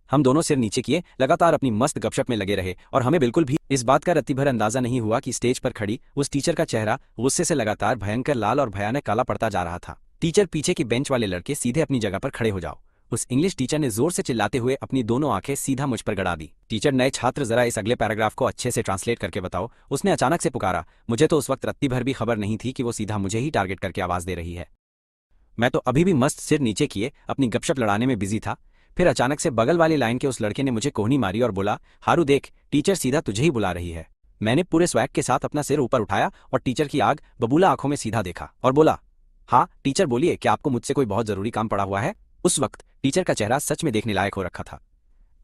हम दोनों सिर नीचे किए लगातार अपनी मस्त गपशप में लगे रहे और हमें बिल्कुल भी इस बात का रत्ती भर अंदाजा नहीं हुआ कि स्टेज पर खड़ी उस टीचर का चेहरा गुस्से से लगातार भयंकर लाल और भयानक काला पड़ता जा रहा था। टीचर, पीछे की बेंच वाले लड़के सीधे अपनी जगह पर खड़े हो जाओ। उस इंग्लिश टीचर ने जोर से चिल्लाते हुए अपनी दोनों आंखें सीधा मुझ पर गड़ा दी। टीचर, नए छात्र जरा इस अगले पैराग्राफ को अच्छे से ट्रांसलेट करके बताओ, उसने अचानक से पुकारा। मुझे तो उस वक्त रत्ती भर भी खबर नहीं थी कि वो सीधा मुझे ही टारगेट करके आवाज दे रही है। मैं तो अभी भी मस्त सिर नीचे किए अपनी गपशप लड़ाने में बिजी था। फिर अचानक से बगल वाली लाइन के उस लड़के ने मुझे कोहनी मारी और बोला, हारू देख, टीचर सीधा तुझे ही बुला रही है। मैंने पूरे स्वैग के साथ अपना सिर ऊपर उठाया और टीचर की आग बबूला आंखों में सीधा देखा और बोला, हाँ टीचर बोलिए, क्या आपको मुझसे कोई बहुत जरूरी काम पड़ा हुआ है? उस वक्त टीचर का चेहरा सच में देखने लायक हो रखा था।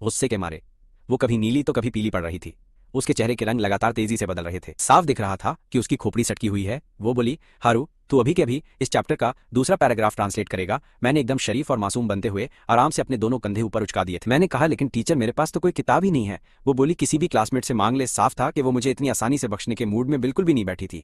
गुस्से के मारे वो कभी नीली तो कभी पीली पड़ रही थी। उसके चेहरे के रंग लगातार तेजी से बदल रहे थे। साफ दिख रहा था कि उसकी खोपड़ी सटकी हुई है। वो बोली, हारू, तू अभी के अभी इस चैप्टर का दूसरा पैराग्राफ ट्रांसलेट करेगा। मैंने एकदम शरीफ और मासूम बनते हुए आराम से अपने दोनों कंधे ऊपर उचका दिए थे। मैंने कहा, लेकिन टीचर मेरे पास तो कोई किताब ही नहीं है। वो बोली, किसी भी क्लासमेट से मांग ले। साफ था कि वो मुझे इतनी आसानी से बख्शने के मूड में बिल्कुल भी नहीं बैठी थी।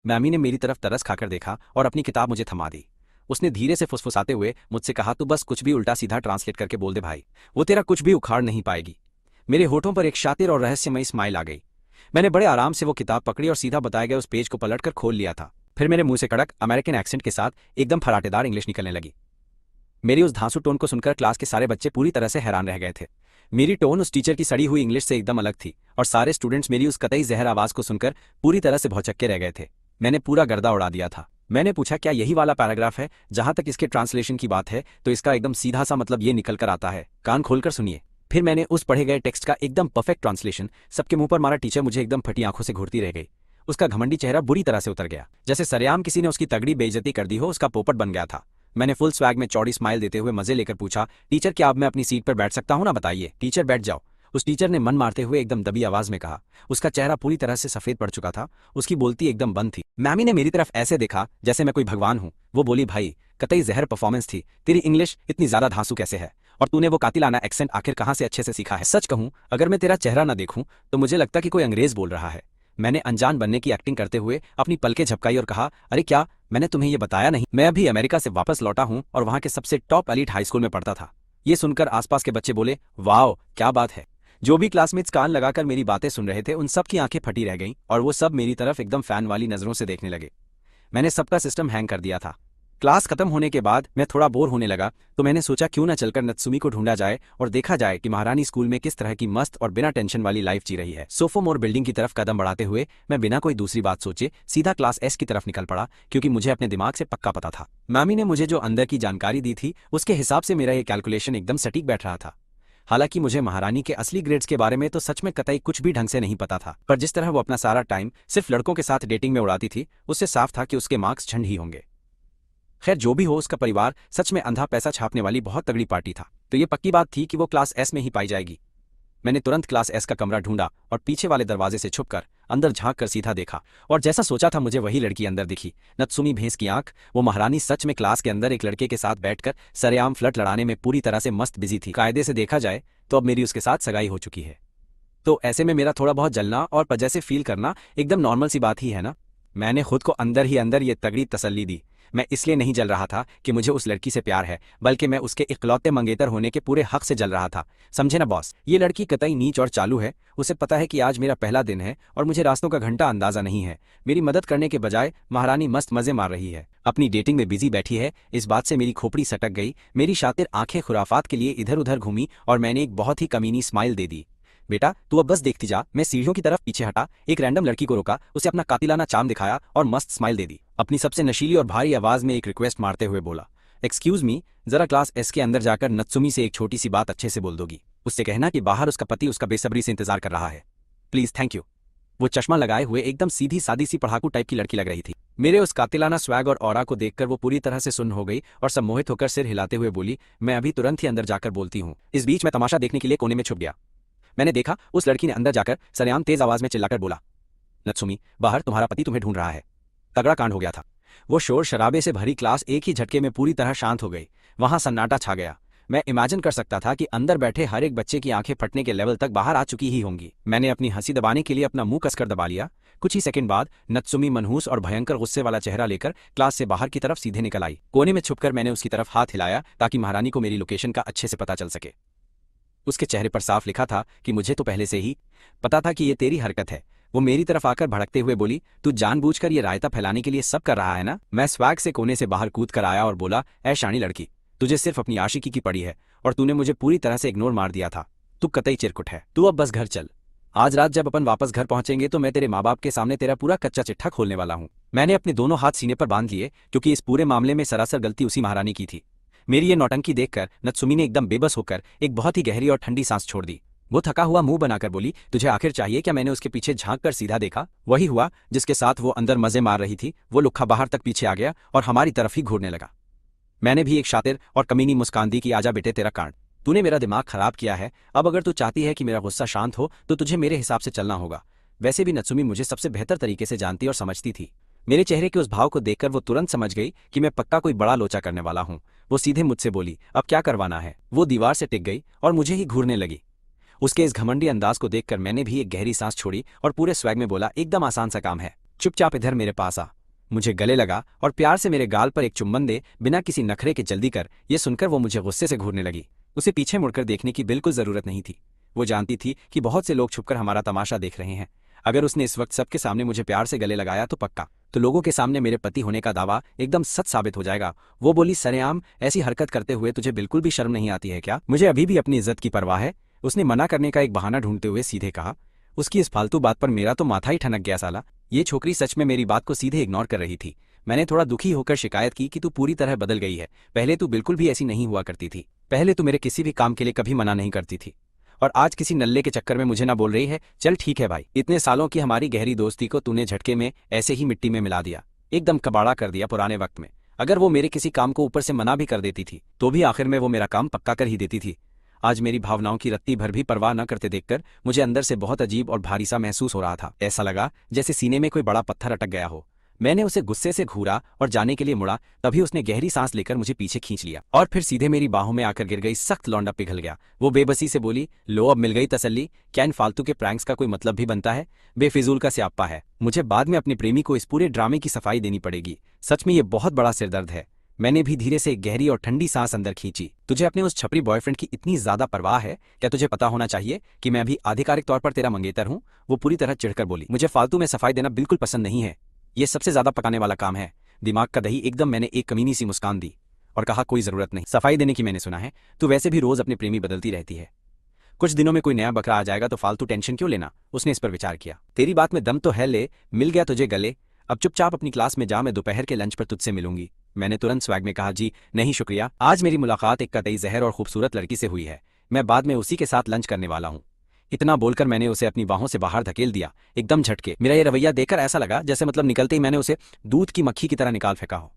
मैमी ने मेरी तरफ तरस खाकर देखा और अपनी किताब मुझे थमा दी। उसने धीरे से फुसफुसाते हुए मुझसे कहा, तू बस कुछ भी उल्टा सीधा ट्रांसलेट करके बोल दे भाई, वो तेरा कुछ भी उखाड़ नहीं पाएगी। मेरे होठों पर एक शातिर और रहस्यमयी स्माइल आ गई। मैंने बड़े आराम से वो किताब पकड़ी और सीधा बताए गए उस पेज को पलटकर खोल लिया था। फिर मेरे मुंह से कड़क अमेरिकन एक्सेंट के साथ एकदम फराटेदार इंग्लिश निकलने लगी। मेरी उस धांसू टोन को सुनकर क्लास के सारे बच्चे पूरी तरह से हैरान रह गए थे। मेरी टोन उस टीचर की सड़ी हुई इंग्लिश से एकदम अलग थी और सारे स्टूडेंट्स मेरी उस कतई जहर आवाज को सुनकर पूरी तरह से भौचक्के रह गए थे। मैंने पूरा गर्दा उड़ा दिया था। मैंने पूछा, क्या यही वाला पैराग्राफ है? जहां तक इसके ट्रांसलेशन की बात है तो इसका एकदम सीधा सा मतलब ये निकल कर आता है, कान खोलकर सुनिए। फिर मैंने उस पढ़े गए टेक्स्ट का एकदम परफेक्ट ट्रांसलेशन सबके मुंह पर मारा। टीचर मुझे एकदम फटी आंखों से घूरती रह गई। उसका घमंडी चेहरा बुरी तरह से उतर गया, जैसे सरेआम किसी ने उसकी तगड़ी बेइज्जती कर दी हो। उसका पोपट बन गया था। मैंने फुल स्वैग में चौड़ी स्माइल देते हुए मजे लेकर पूछा, टीचर क्या अब मैं अपनी सीट पर बैठ सकता हूं ना? बताइए। टीचर बैठ जाओ, उस टीचर ने मन मारते हुए एकदम दबी आवाज में कहा। उसका चेहरा पूरी तरह से सफेद पड़ चुका था। उसकी बोलती एकदम बंद थी। मैमी ने मेरी तरफ ऐसे देखा जैसे मैं कोई भगवान हूं। वो बोली, भाई कतई जहर परफॉर्मेंस थी। तेरी इंग्लिश इतनी ज्यादा धांसू कैसे है? और तूने वो कातिलाना एक्सेंट आखिर कहां से अच्छे से सीखा है? सच कहूं, अगर मैं तेरा चेहरा ना देखूं तो मुझे लगता कि कोई अंग्रेज बोल रहा है। मैंने अनजान बनने की एक्टिंग करते हुए अपनी पलकें झपकाई और कहा, अरे क्या मैंने तुम्हें यह बताया नहीं? मैं अभी अमेरिका से वापस लौटा हूं और वहां के सबसे टॉप एलीट हाई स्कूल में पढ़ता था। ये सुनकर आसपास के बच्चे बोले, वाओ क्या बात है। जो भी क्लासमेट्स कान लगाकर मेरी बातें सुन रहे थे उन सब की आंखें फटी रह गईं और वो सब मेरी तरफ एकदम फैन वाली नजरों से देखने लगे। मैंने सबका सिस्टम हैंग कर दिया था। क्लास खत्म होने के बाद मैं थोड़ा बोर होने लगा तो मैंने सोचा क्यों ना चलकर नत्सुमी को ढूंढा जाए और देखा जाए कि महारानी स्कूल में किस तरह की मस्त और बिना टेंशन वाली लाइफ जी रही है। सोफोमोर बिल्डिंग की तरफ कदम बढ़ाते हुए मैं बिना कोई दूसरी बात सोचे सीधा क्लास एस की तरफ निकल पड़ा, क्योंकि मुझे अपने दिमाग से पक्का पता था। मामी ने मुझे जो अंदर की जानकारी दी थी उसके हिसाब से मेरा ये कैलकुलेशन एकदम सटीक बैठ रहा था। हालांकि मुझे महारानी के असली ग्रेड्स के बारे में तो सच में कतई कुछ भी ढंग से नहीं पता था, पर जिस तरह वो अपना सारा टाइम सिर्फ लड़कों के साथ डेटिंग में उड़ाती थी उससे साफ था कि उसके मार्क्स झंड ही होंगे। खैर जो भी हो, उसका परिवार सच में अंधा पैसा छापने वाली बहुत तगड़ी पार्टी था, तो ये पक्की बात थी कि वो क्लास एस में ही पाई जाएगी। मैंने तुरंत क्लास एस का कमरा ढूंढा और पीछे वाले दरवाजे से छुपकर अंदर झांक कर सीधा देखा, और जैसा सोचा था मुझे वही लड़की अंदर दिखी। नत्सुमी भैंस की आंख। वो महारानी सच में क्लास के अंदर एक लड़के के साथ बैठकर सरेआम फ्लर्ट लड़ाने में पूरी तरह से मस्त बिजी थी। कायदे से देखा जाए तो अब मेरी उसके साथ सगाई हो चुकी है, तो ऐसे में मेरा थोड़ा बहुत जलना और पजे से फील करना एकदम नॉर्मल सी बात ही है ना। मैंने खुद को अंदर ही अंदर ये तगड़ी तसल्ली दी। मैं इसलिए नहीं जल रहा था कि मुझे उस लड़की से प्यार है, बल्कि मैं उसके इकलौते मंगेतर होने के पूरे हक से जल रहा था। समझे ना बॉस? ये लड़की कतई नीच और चालू है। उसे पता है कि आज मेरा पहला दिन है और मुझे रास्तों का घंटा अंदाजा नहीं है। मेरी मदद करने के बजाय महारानी मस्त मजे मार रही है, अपनी डेटिंग में बिजी बैठी है। इस बात से मेरी खोपड़ी सटक गई। मेरी शातिर आंखें खुराफात के लिए इधर उधर घूमी और मैंने एक बहुत ही कमीनी स्माइल दे दी। बेटा तू अब बस देखती जा। मैं सीढ़ियों की तरफ पीछे हटा, एक रैंडम लड़की को रोका, उसे अपना कातिलाना चाम दिखाया और मस्त स्माइल दे दी। अपनी सबसे नशीली और भारी आवाज में एक रिक्वेस्ट मारते हुए बोला, एक्सक्यूज मी, जरा क्लास एस के अंदर जाकर नत्सुमी से एक छोटी सी बात अच्छे से बोल दोगी? उससे कहना कि बाहर उसका पति उसका बेसब्री से इंतजार कर रहा है। Please, thank you. वो चश्मा लगाए हुए एकदम सीधी सादी सी पढ़ाकू टाइप की लड़की लग रही थी। मेरे उस कातिलाना स्वैग और ऑरा को देखकर वो पूरी तरह से सुन्न हो गई और सम्मोहित होकर सिर हिलाते हुए बोली, मैं अभी तुरंत ही अंदर जाकर बोलती हूँ। इस बीच मैं तमाशा देखने के लिए कोने में छुप गया। मैंने देखा उस लड़की ने अंदर जाकर सरेआम तेज आवाज में चिल्लाकर बोला, नत्सुमी बाहर तुम्हारा पति तुम्हें ढूंढ रहा है। तगड़ा कांड हो गया था। वो शोर शराबे से भरी क्लास एक ही झटके में पूरी तरह शांत हो गई। वहां सन्नाटा छा गया। मैं इमेजिन कर सकता था कि अंदर बैठे हर एक बच्चे की आंखें फटने के लेवल तक बाहर आ चुकी ही होंगी। मैंने अपनी हंसी दबाने के लिए अपना मुंह कसकर दबा लिया। कुछ ही सेकंड बाद नत्सुमी मनहूस और भयंकर गुस्से वाला चेहरा लेकर क्लास से बाहर की तरफ सीधे निकल आई। कोने में छुपकर मैंने उसकी तरफ हाथ हिलाया ताकि महारानी को मेरी लोकेशन का अच्छे से पता चल सके। उसके चेहरे पर साफ लिखा था कि मुझे तो पहले से ही पता था कि ये तेरी हरकत है। वो मेरी तरफ आकर भड़कते हुए बोली, तू जानबूझकर ये रायता फैलाने के लिए सब कर रहा है ना? मैं स्वैग से कोने से बाहर कूद कर आया और बोला, ऐ शानी लड़की, तुझे सिर्फ अपनी आशिकी की पड़ी है और तूने मुझे पूरी तरह से इग्नोर मार दिया था। तू कतई चिरकुट है। तू अब बस घर चल। आज रात जब अपन वापस घर पहुंचेंगे तो मैं तेरे माँ बाप के सामने तेरा पूरा कच्चा चिट्ठा खोलने वाला हूँ। मैंने अपने दोनों हाथ सीने पर बांध लिए, क्योंकि इस पूरे मामले में सरासर गलती उसी महारानी की थी। मेरी ये नौटंकी देखकर नत्सुमी ने एकदम बेबस होकर एक बहुत ही गहरी और ठंडी सांस छोड़ दी। वो थका हुआ मुंह बनाकर बोली, तुझे आखिर चाहिए क्या? मैंने उसके पीछे झांक कर सीधा देखा। वही हुआ जिसके साथ वो अंदर मजे मार रही थी। वो लुक्खा बाहर तक पीछे आ गया और हमारी तरफ ही घूरने लगा। मैंने भी एक शातिर और कमीनी मुस्कान दी कि आजा बेटे तेरा कांड, तूने मेरा दिमाग खराब किया है। अब अगर तू चाहती है कि मेरा गुस्सा शांत हो तो तुझे मेरे हिसाब से चलना होगा। वैसे भी नत्सुमी मुझे सबसे बेहतर तरीके से जानती और समझती थी। मेरे चेहरे के उस भाव को देखकर वो तुरंत समझ गई कि मैं पक्का कोई बड़ा लोचा करने वाला हूँ। वो सीधे मुझसे बोली, अब क्या करवाना है। वो दीवार से टिक गई और मुझे ही घूरने लगी। उसके इस घमंडी अंदाज को देखकर मैंने भी एक गहरी सांस छोड़ी और पूरे स्वैग में बोला, एकदम आसान सा काम है, चुपचाप इधर मेरे पास आ। मुझे गले लगा और प्यार से मेरे गाल पर एक चुम्बन दे, बिना किसी नखरे के जल्दी कर। ये सुनकर वो मुझे गुस्से से घूरने लगी। उसे पीछे मुड़कर देखने की बिल्कुल जरूरत नहीं थी। वो जानती थी कि बहुत से लोग छुपकर हमारा तमाशा देख रहे हैं। अगर उसने इस वक्त सबके सामने मुझे प्यार से गले लगाया तो पक्का तो लोगों के सामने मेरे पति होने का दावा एकदम सच साबित हो जाएगा। वो बोली, सरेआम ऐसी हरकत करते हुए तुझे बिल्कुल भी शर्म नहीं आती है क्या? मुझे अभी भी अपनी इज्जत की परवाह है, उसने मना करने का एक बहाना ढूंढते हुए सीधे कहा। उसकी इस फालतू बात पर मेरा तो माथा ही ठनक गया। साला, ये छोकरी सच में मेरी बात को सीधे इग्नोर कर रही थी। मैंने थोड़ा दुखी होकर शिकायत की कि तू पूरी तरह बदल गई है। पहले तू बिल्कुल भी ऐसी नहीं हुआ करती थी। पहले तू मेरे किसी भी काम के लिए कभी मना नहीं करती थी, और आज किसी नल्ले के चक्कर में मुझे ना बोल रही है। चल ठीक है भाई, इतने सालों की हमारी गहरी दोस्ती को तूने झटके में ऐसे ही मिट्टी में मिला दिया, एकदम कबाड़ा कर दिया पुराने वक्त में। अगर वो मेरे किसी काम को ऊपर से मना भी कर देती थी तो भी आखिर में वो मेरा काम पक्का कर ही देती थी। आज मेरी भावनाओं की रत्ती भर भी परवाह न करते देखकर मुझे अंदर से बहुत अजीब और भारी सा महसूस हो रहा था। ऐसा लगा जैसे सीने में कोई बड़ा पत्थर अटक गया हो। मैंने उसे गुस्से से घूरा और जाने के लिए मुड़ा, तभी उसने गहरी सांस लेकर मुझे पीछे खींच लिया और फिर सीधे मेरी बाहों में आकर गिर गई। सख्त लौंडा पिघल गया। वो बेबसी से बोली, लो अब मिल गई तसल्ली। क्या इन फालतू के प्रैंक्स का कोई मतलब भी बनता है? बेफिजूल का स्याप्पा है। मुझे बाद में अपने प्रेमी को इस पूरे ड्रामे की सफाई देनी पड़ेगी। सच में ये बहुत बड़ा सिरदर्द है। मैंने भी धीरे से एक गहरी और ठंडी सांस अंदर खींची। तुझे अपने उस छपरी बॉयफ्रेंड की इतनी ज्यादा परवाह है? क्या तुझे पता होना चाहिए कि मैं अभी आधिकारिक तौर पर तेरा मंगेतर हूँ? वो पूरी तरह चिढ़कर बोली, मुझे फालतू में सफाई देना बिल्कुल पसंद नहीं है। ये सबसे ज्यादा पकाने वाला काम है। दिमाग का दही एकदम। मैंने एक कमीनी सी मुस्कान दी और कहा, कोई जरूरत नहीं सफाई देने की। मैंने सुना है तू वैसे भी रोज अपने प्रेमी बदलती रहती है। कुछ दिनों में कोई नया बकरा आ जाएगा तो फालतू टेंशन क्यों लेना? उसने इस पर विचार किया। तेरी बात में दम तो है, ले मिल गया तुझे गले। अब चुपचाप अपनी क्लास में जा, मैं दोपहर के लंच पर तुझसे मिलूंगी। मैंने तुरंत स्वैग में कहा, जी नहीं शुक्रिया, आज मेरी मुलाकात एक कतई जहर और खूबसूरत लड़की से हुई है। मैं बाद में उसी के साथ लंच करने वाला हूँ। इतना बोलकर मैंने उसे अपनी बाहों से बाहर धकेल दिया, एकदम झटके। मेरा ये रवैया देखकर ऐसा लगा जैसे मतलब निकलते ही मैंने उसे दूध की मक्खी की तरह निकाल फेंका हो।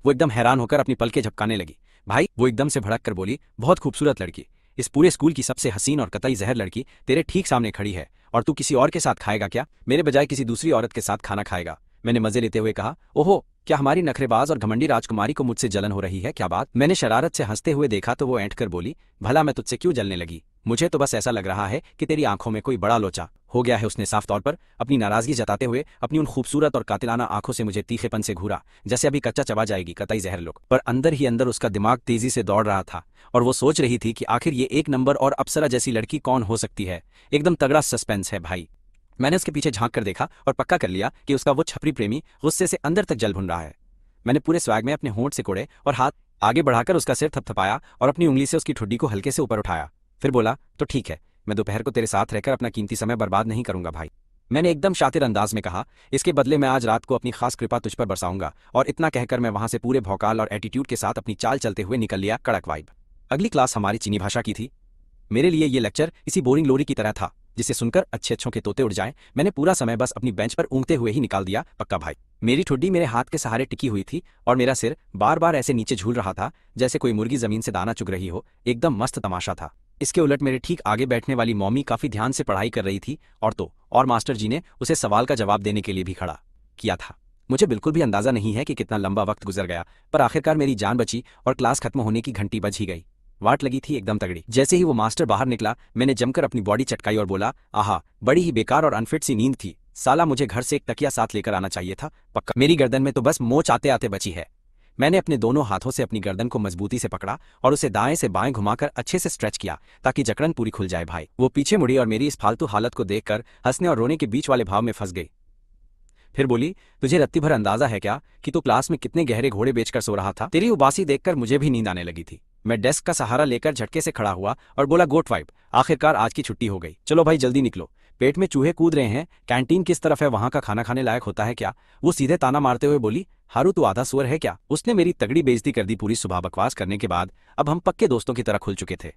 वो एकदम हैरान होकर अपनी पलकें झपकाने लगी। भाई, वो एकदम से भड़क कर बोली, बहुत खूबसूरत लड़की, इस पूरे स्कूल की सबसे हसीन और कतई जहर लड़की तेरे ठीक सामने खड़ी है, और तू किसी और के साथ खाएगा क्या? मेरे बजाय किसी दूसरी औरत के साथ खाना खाएगा? मैंने मजे लेते हुए कहा। ओहो, क्या हमारी नखरेबाज और घमंडी राजकुमारी को मुझसे जलन हो रही है? क्या बात? मैंने शरारत से हंसते हुए देखा तो वो ऐंठ कर बोली, भला मैं तुझसे क्यों जलने लगी? मुझे तो बस ऐसा लग रहा है कि तेरी आंखों में कोई बड़ा लोचा हो गया है। उसने साफ तौर पर अपनी नाराजगी जताते हुए अपनी उन खूबसूरत और कातिलाना आंखों से मुझे तीखेपन से घूरा, जैसे अभी कच्चा चबा जाएगी कतई जहर लोग। पर अंदर ही अंदर उसका दिमाग तेजी से दौड़ रहा था और वो सोच रही थी कि आखिर ये एक नंबर और अप्सरा जैसी लड़की कौन हो सकती है। एकदम तगड़ा सस्पेंस है भाई। मैंने उसके पीछे झांक कर देखा और पक्का कर लिया कि उसका वो छपरी प्रेमी गुस्से से अंदर तक जल भुन रहा है। मैंने पूरे स्वैग में अपने होंठ से कोड़े और हाथ आगे बढ़ाकर उसका सिर थपथपाया और अपनी उंगली से उसकी ठुड्डी को हल्के से ऊपर उठाया। फिर बोला, तो ठीक है, मैं दोपहर को तेरे साथ रहकर अपना कीमती समय बर्बाद नहीं करूंगा भाई। मैंने एकदम शातिर अंदाज में कहा, इसके बदले मैं आज रात को अपनी खास कृपा तुझ पर बरसाऊंगा। और इतना कहकर मैं वहां से पूरे भौकाल और एटीट्यूड के साथ अपनी चाल चलते हुए निकल लिया। कड़क वाइब। अगली क्लास हमारी चीनी भाषा की थी। मेरे लिए ये लेक्चर इसी बोरिंग लोरी की तरह था जिसे सुनकर अच्छे अच्छों के तोते उड़ जाएं। मैंने पूरा समय बस अपनी बेंच पर ऊँगते हुए ही निकाल दिया। पक्का भाई। मेरी ठुड्डी मेरे हाथ के सहारे टिकी हुई थी और मेरा सिर बार बार ऐसे नीचे झूल रहा था जैसे कोई मुर्गी जमीन से दाना चुग रही हो। एकदम मस्त तमाशा था। इसके उलट मेरे ठीक आगे बैठने वाली मौमी काफी ध्यान से पढ़ाई कर रही थी और मास्टर जी ने उसे सवाल का जवाब देने के लिए भी खड़ा किया था। मुझे बिल्कुल भी अंदाजा नहीं है कि कितना लंबा वक्त गुजर गया, पर आखिरकार मेरी जान बची और क्लास खत्म होने की घंटी बज ही गई। वाट लगी थी एकदम तगड़ी। जैसे ही वो मास्टर बाहर निकला मैंने जमकर अपनी बॉडी चटकाई और बोला, आहा, बड़ी ही बेकार और अनफिट सी नींद थी। साला, मुझे घर से एक तकिया साथ लेकर आना चाहिए था। पक्का मेरी गर्दन में तो बस मोच आते आते बची है। मैंने अपने दोनों हाथों से अपनी गर्दन को मजबूती से पकड़ा और उसे दाएं से बाएं घुमाकर अच्छे से स्ट्रेच किया ताकि जकड़न पूरी खुल जाए भाई। वो पीछे मुड़ी और मेरी इस फालतू हालत को देखकर हंसने और रोने के बीच वाले भाव में फंस गई। फिर बोली, तुझे रत्ती भर अंदाजा है क्या कि तू क्लास में कितने गहरे घोड़े बेचकर सो रहा था? तेरी उबासी देखकर मुझे भी नींद आने लगी थी। मैं डेस्क का सहारा लेकर झटके से खड़ा हुआ और बोला, गोट वाइब, आखिरकार आज की छुट्टी हो गई। चलो भाई जल्दी निकलो, पेट में चूहे कूद रहे हैं। कैंटीन किस तरफ है? वहां का खाना खाने लायक होता है क्या? वो सीधे ताना मारते हुए बोली, हारू तू आधा सुअर है क्या? उसने मेरी तगड़ी बेइज्जती कर दी। पूरी सुबह बकवास करने के बाद अब हम पक्के दोस्तों की तरह खुल चुके थे।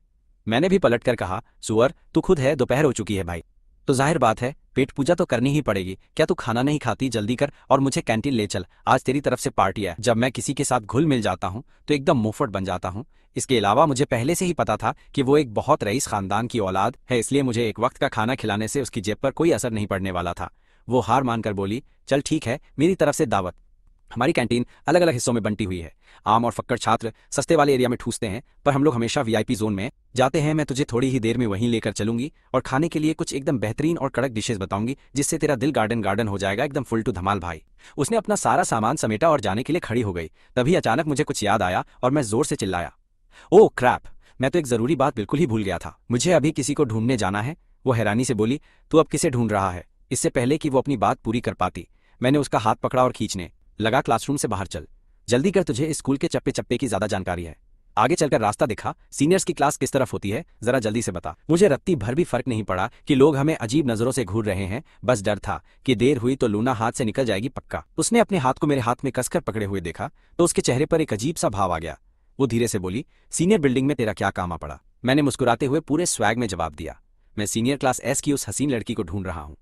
मैंने भी पलट कर कहा, सुअर तू खुद है, दोपहर हो चुकी है भाई। तो जाहिर बात है पेट पूजा तो करनी ही पड़ेगी। क्या तू खाना नहीं खाती? जल्दी कर और मुझे कैंटीन ले चल, आज तेरी तरफ से पार्टी है। जब मैं किसी के साथ घुल मिल जाता हूँ तो एकदम मुंहफट बन जाता हूँ। इसके अलावा मुझे पहले से ही पता था कि वो एक बहुत रईस खानदान की औलाद है, इसलिए मुझे एक वक्त का खाना खिलाने से उसकी जेब पर कोई असर नहीं पड़ने वाला था। वो हार मानकर बोली, चल ठीक है, मेरी तरफ से दावत। हमारी कैंटीन अलग अलग हिस्सों में बंटी हुई है। आम और फक्कड़ छात्र सस्ते वाले एरिया में ठूसते हैं, पर हम लोग हमेशा वीआईपी जोन में जाते हैं। मैं तुझे थोड़ी ही देर में वहीं लेकर चलूंगी और खाने के लिए कुछ एकदम बेहतरीन और कड़क डिशेस बताऊंगी, जिससे तेरा दिल गार्डन गार्डन हो जाएगा, एकदम फुल टू धमाल भाई। उसने अपना सारा सामान समेटा और जाने के लिए खड़ी हो गई। तभी अचानक मुझे कुछ याद आया और मैं जोर से चिल्लाया, ओह क्रैप, मैं तो एक जरूरी बात बिल्कुल ही भूल गया था, मुझे अभी किसी को ढूंढने जाना है। वो हैरानी से बोली, तू अब किसे ढूंढ रहा है? इससे पहले कि वो अपनी बात पूरी कर पाती मैंने उसका हाथ पकड़ा और खींचने लगा, क्लासरूम से बाहर चल, जल्दी कर, तुझे स्कूल के चप्पे चप्पे की ज्यादा जानकारी है। आगे चलकर रास्ता दिखा, सीनियर्स की क्लास किस तरफ होती है, जरा जल्दी से बता। मुझे रत्ती भर भी फर्क नहीं पड़ा कि लोग हमें अजीब नजरों से घूर रहे हैं, बस डर था कि देर हुई तो लूना हाथ से निकल जाएगी पक्का। उसने अपने हाथ को मेरे हाथ में कसकर पकड़े हुए देखा तो उसके चेहरे पर एक अजीब सा भाव आ गया। वो धीरे से बोली, सीनियर बिल्डिंग में तेरा क्या काम आ पड़ा? मैंने मुस्कुराते हुए पूरे स्वैग में जवाब दिया, मैं सीनियर क्लास एस की उस हसीन लड़की को ढूंढ रहा हूँ।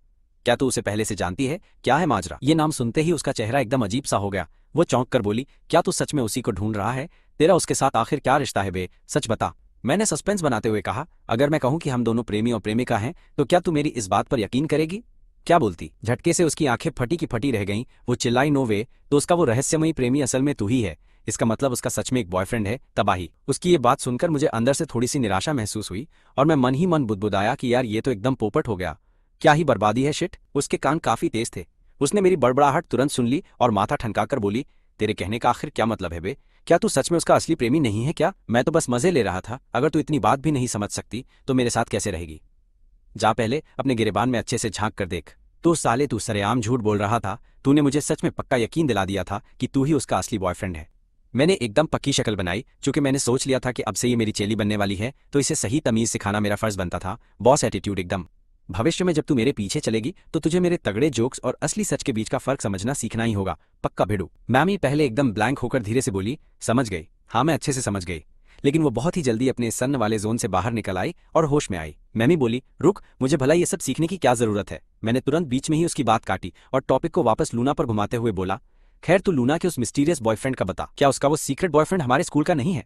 क्या तू उसे पहले से जानती है? क्या है माजरा? ये नाम सुनते ही उसका चेहरा एकदम अजीब सा हो गया। वो चौंक कर बोली, क्या तू सच में उसी को ढूंढ रहा है? तेरा उसके साथ आखिर क्या रिश्ता है बे, सच बता। मैंने सस्पेंस बनाते हुए कहा, अगर मैं कहूं कि हम दोनों प्रेमी और प्रेमिका हैं तो क्या तू मेरी इस बात पर यकीन करेगी? क्या बोलती? झटके से उसकी आंखें फटी की फटी रह गईं। वो चिल्लाई, नो वे, तो उसका वो रहस्यमयी प्रेमी असल में तू ही है? इसका मतलब उसका सच में एक बॉयफ्रेंड है? तबाही। उसकी ये बात सुनकर मुझे अंदर से थोड़ी सी निराशा महसूस हुई और मैं मन ही मन बुदबुदाया कि यार ये तो एकदम पोपट हो गया, क्या ही बर्बादी है, शिट। उसके कान काफी तेज थे, उसने मेरी बड़बड़ाहट तुरंत सुन ली और माथा ठनकाकर बोली, तेरे कहने का आखिर क्या मतलब है बे? क्या तू सच में उसका असली प्रेमी नहीं है क्या? मैं तो बस मजे ले रहा था, अगर तू इतनी बात भी नहीं समझ सकती तो मेरे साथ कैसे रहेगी? जा पहले अपने गिरेबान में अच्छे से झांक कर देख। तो साले तू सरेआम झूठ बोल रहा था, तूने मुझे सच में पक्का यकीन दिला दिया था कि तू ही उसका असली बॉयफ्रेंड है। मैंने एकदम पक्की शक्ल बनाई, चूंकि मैंने सोच लिया था कि अब से ये मेरी चेली बनने वाली है तो इसे सही तमीज सिखाना मेरा फर्ज बनता था। बॉस एटीट्यूड एकदम। भविष्य में जब तू मेरे पीछे चलेगी तो तुझे मेरे तगड़े जोक्स और असली सच के बीच का फर्क समझना सीखना ही होगा, पक्का भिड़ू। मैमी पहले एकदम ब्लैंक होकर धीरे से बोली, समझ गई, हाँ मैं अच्छे से समझ गई। लेकिन वो बहुत ही जल्दी अपने सन्न वाले जोन से बाहर निकल आई और होश में आई। मैमी बोली, रुक, मुझे भला ये सब सीखने की क्या जरूरत है? मैंने तुरंत बीच में ही उसकी बात काटी और टॉपिक को वापस लूना पर घुमाते हुए बोला, खैर तू लूना के उस मिस्टीरियस बॉयफ्रेंड का बता, क्या उसका वो सीक्रेट बॉयफ्रेंड हमारे स्कूल का नहीं है?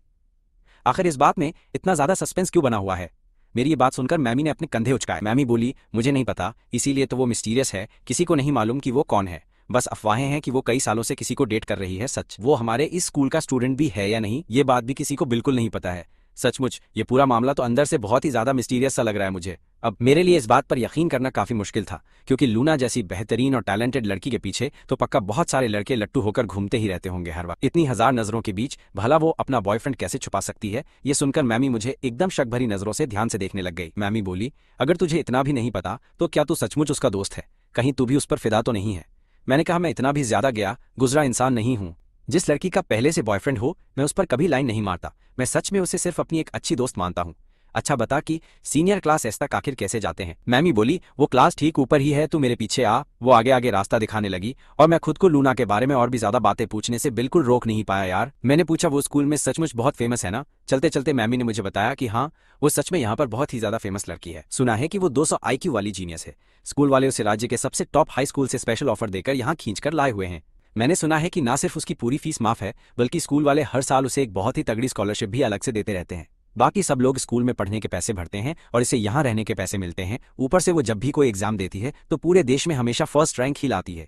आखिर इस बात में इतना ज्यादा सस्पेंस क्यों बना हुआ है? मेरी ये बात सुनकर मैमी ने अपने कंधे उचकाए। मैमी बोली, मुझे नहीं पता, इसीलिए तो वो मिस्टीरियस है, किसी को नहीं मालूम कि वो कौन है, बस अफवाहें हैं कि वो कई सालों से किसी को डेट कर रही है। सच वो हमारे इस स्कूल का स्टूडेंट भी है या नहीं, ये बात भी किसी को बिल्कुल नहीं पता है। सचमुच ये पूरा मामला तो अंदर से बहुत ही ज्यादा मिस्टीरियस सा लग रहा है मुझे। अब मेरे लिए इस बात पर यकीन करना काफी मुश्किल था, क्योंकि लूना जैसी बेहतरीन और टैलेंटेड लड़की के पीछे तो पक्का बहुत सारे लड़के लट्टू होकर घूमते ही रहते होंगे हर वक्त। इतनी हजार नजरों के बीच भला वो अपना बॉयफ्रेंड कैसे छुपा सकती है? ये सुनकर मैमी मुझे एकदम शक भरी नजरों से ध्यान से देखने लग गई। मैमी बोली, अगर तुझे इतना भी नहीं पता तो क्या तू सचमुच उसका दोस्त है? कहीं तू भी उस पर फिदा तो नहीं है? मैंने कहा, मैं इतना भी ज्यादा गया गुजरा इंसान नहीं हूं। जिस लड़की का पहले से बॉयफ्रेंड हो मैं उस पर कभी लाइन नहीं मारता, मैं सच में उसे सिर्फ अपनी एक अच्छी दोस्त मानता हूँ। अच्छा बता कि सीनियर क्लास एस तक आखिर कैसे जाते हैं? मैमी बोली, वो क्लास ठीक ऊपर ही है, तू मेरे पीछे आ। वो आगे आगे रास्ता दिखाने लगी और मैं खुद को लूना के बारे में और भी ज्यादा बातें पूछने से बिल्कुल रोक नहीं पाया यार। मैंने पूछा, वो स्कूल में सचमुच बहुत फेमस है ना? चलते चलते मैमी ने मुझे बताया कि हाँ, वो सच में यहाँ पर बहुत ही ज्यादा फेमस लड़की है। सुना है कि वो 200 IQ वाली जीनियस है। स्कूल वाले उसे राज्य के सबसे टॉप हाई स्कूल से स्पेशल ऑफर देकर यहाँ खींचकर लाए हुए हैं। मैंने सुना है कि ना सिर्फ उसकी पूरी फीस माफ है, बल्कि स्कूल वाले हर साल उसे एक बहुत ही तगड़ी स्कॉलरशिप भी अलग से देते रहते हैं। बाकी सब लोग स्कूल में पढ़ने के पैसे भरते हैं और इसे यहाँ रहने के पैसे मिलते हैं। ऊपर से वो जब भी कोई एग्जाम देती है तो पूरे देश में हमेशा फर्स्ट रैंक ही लाती है।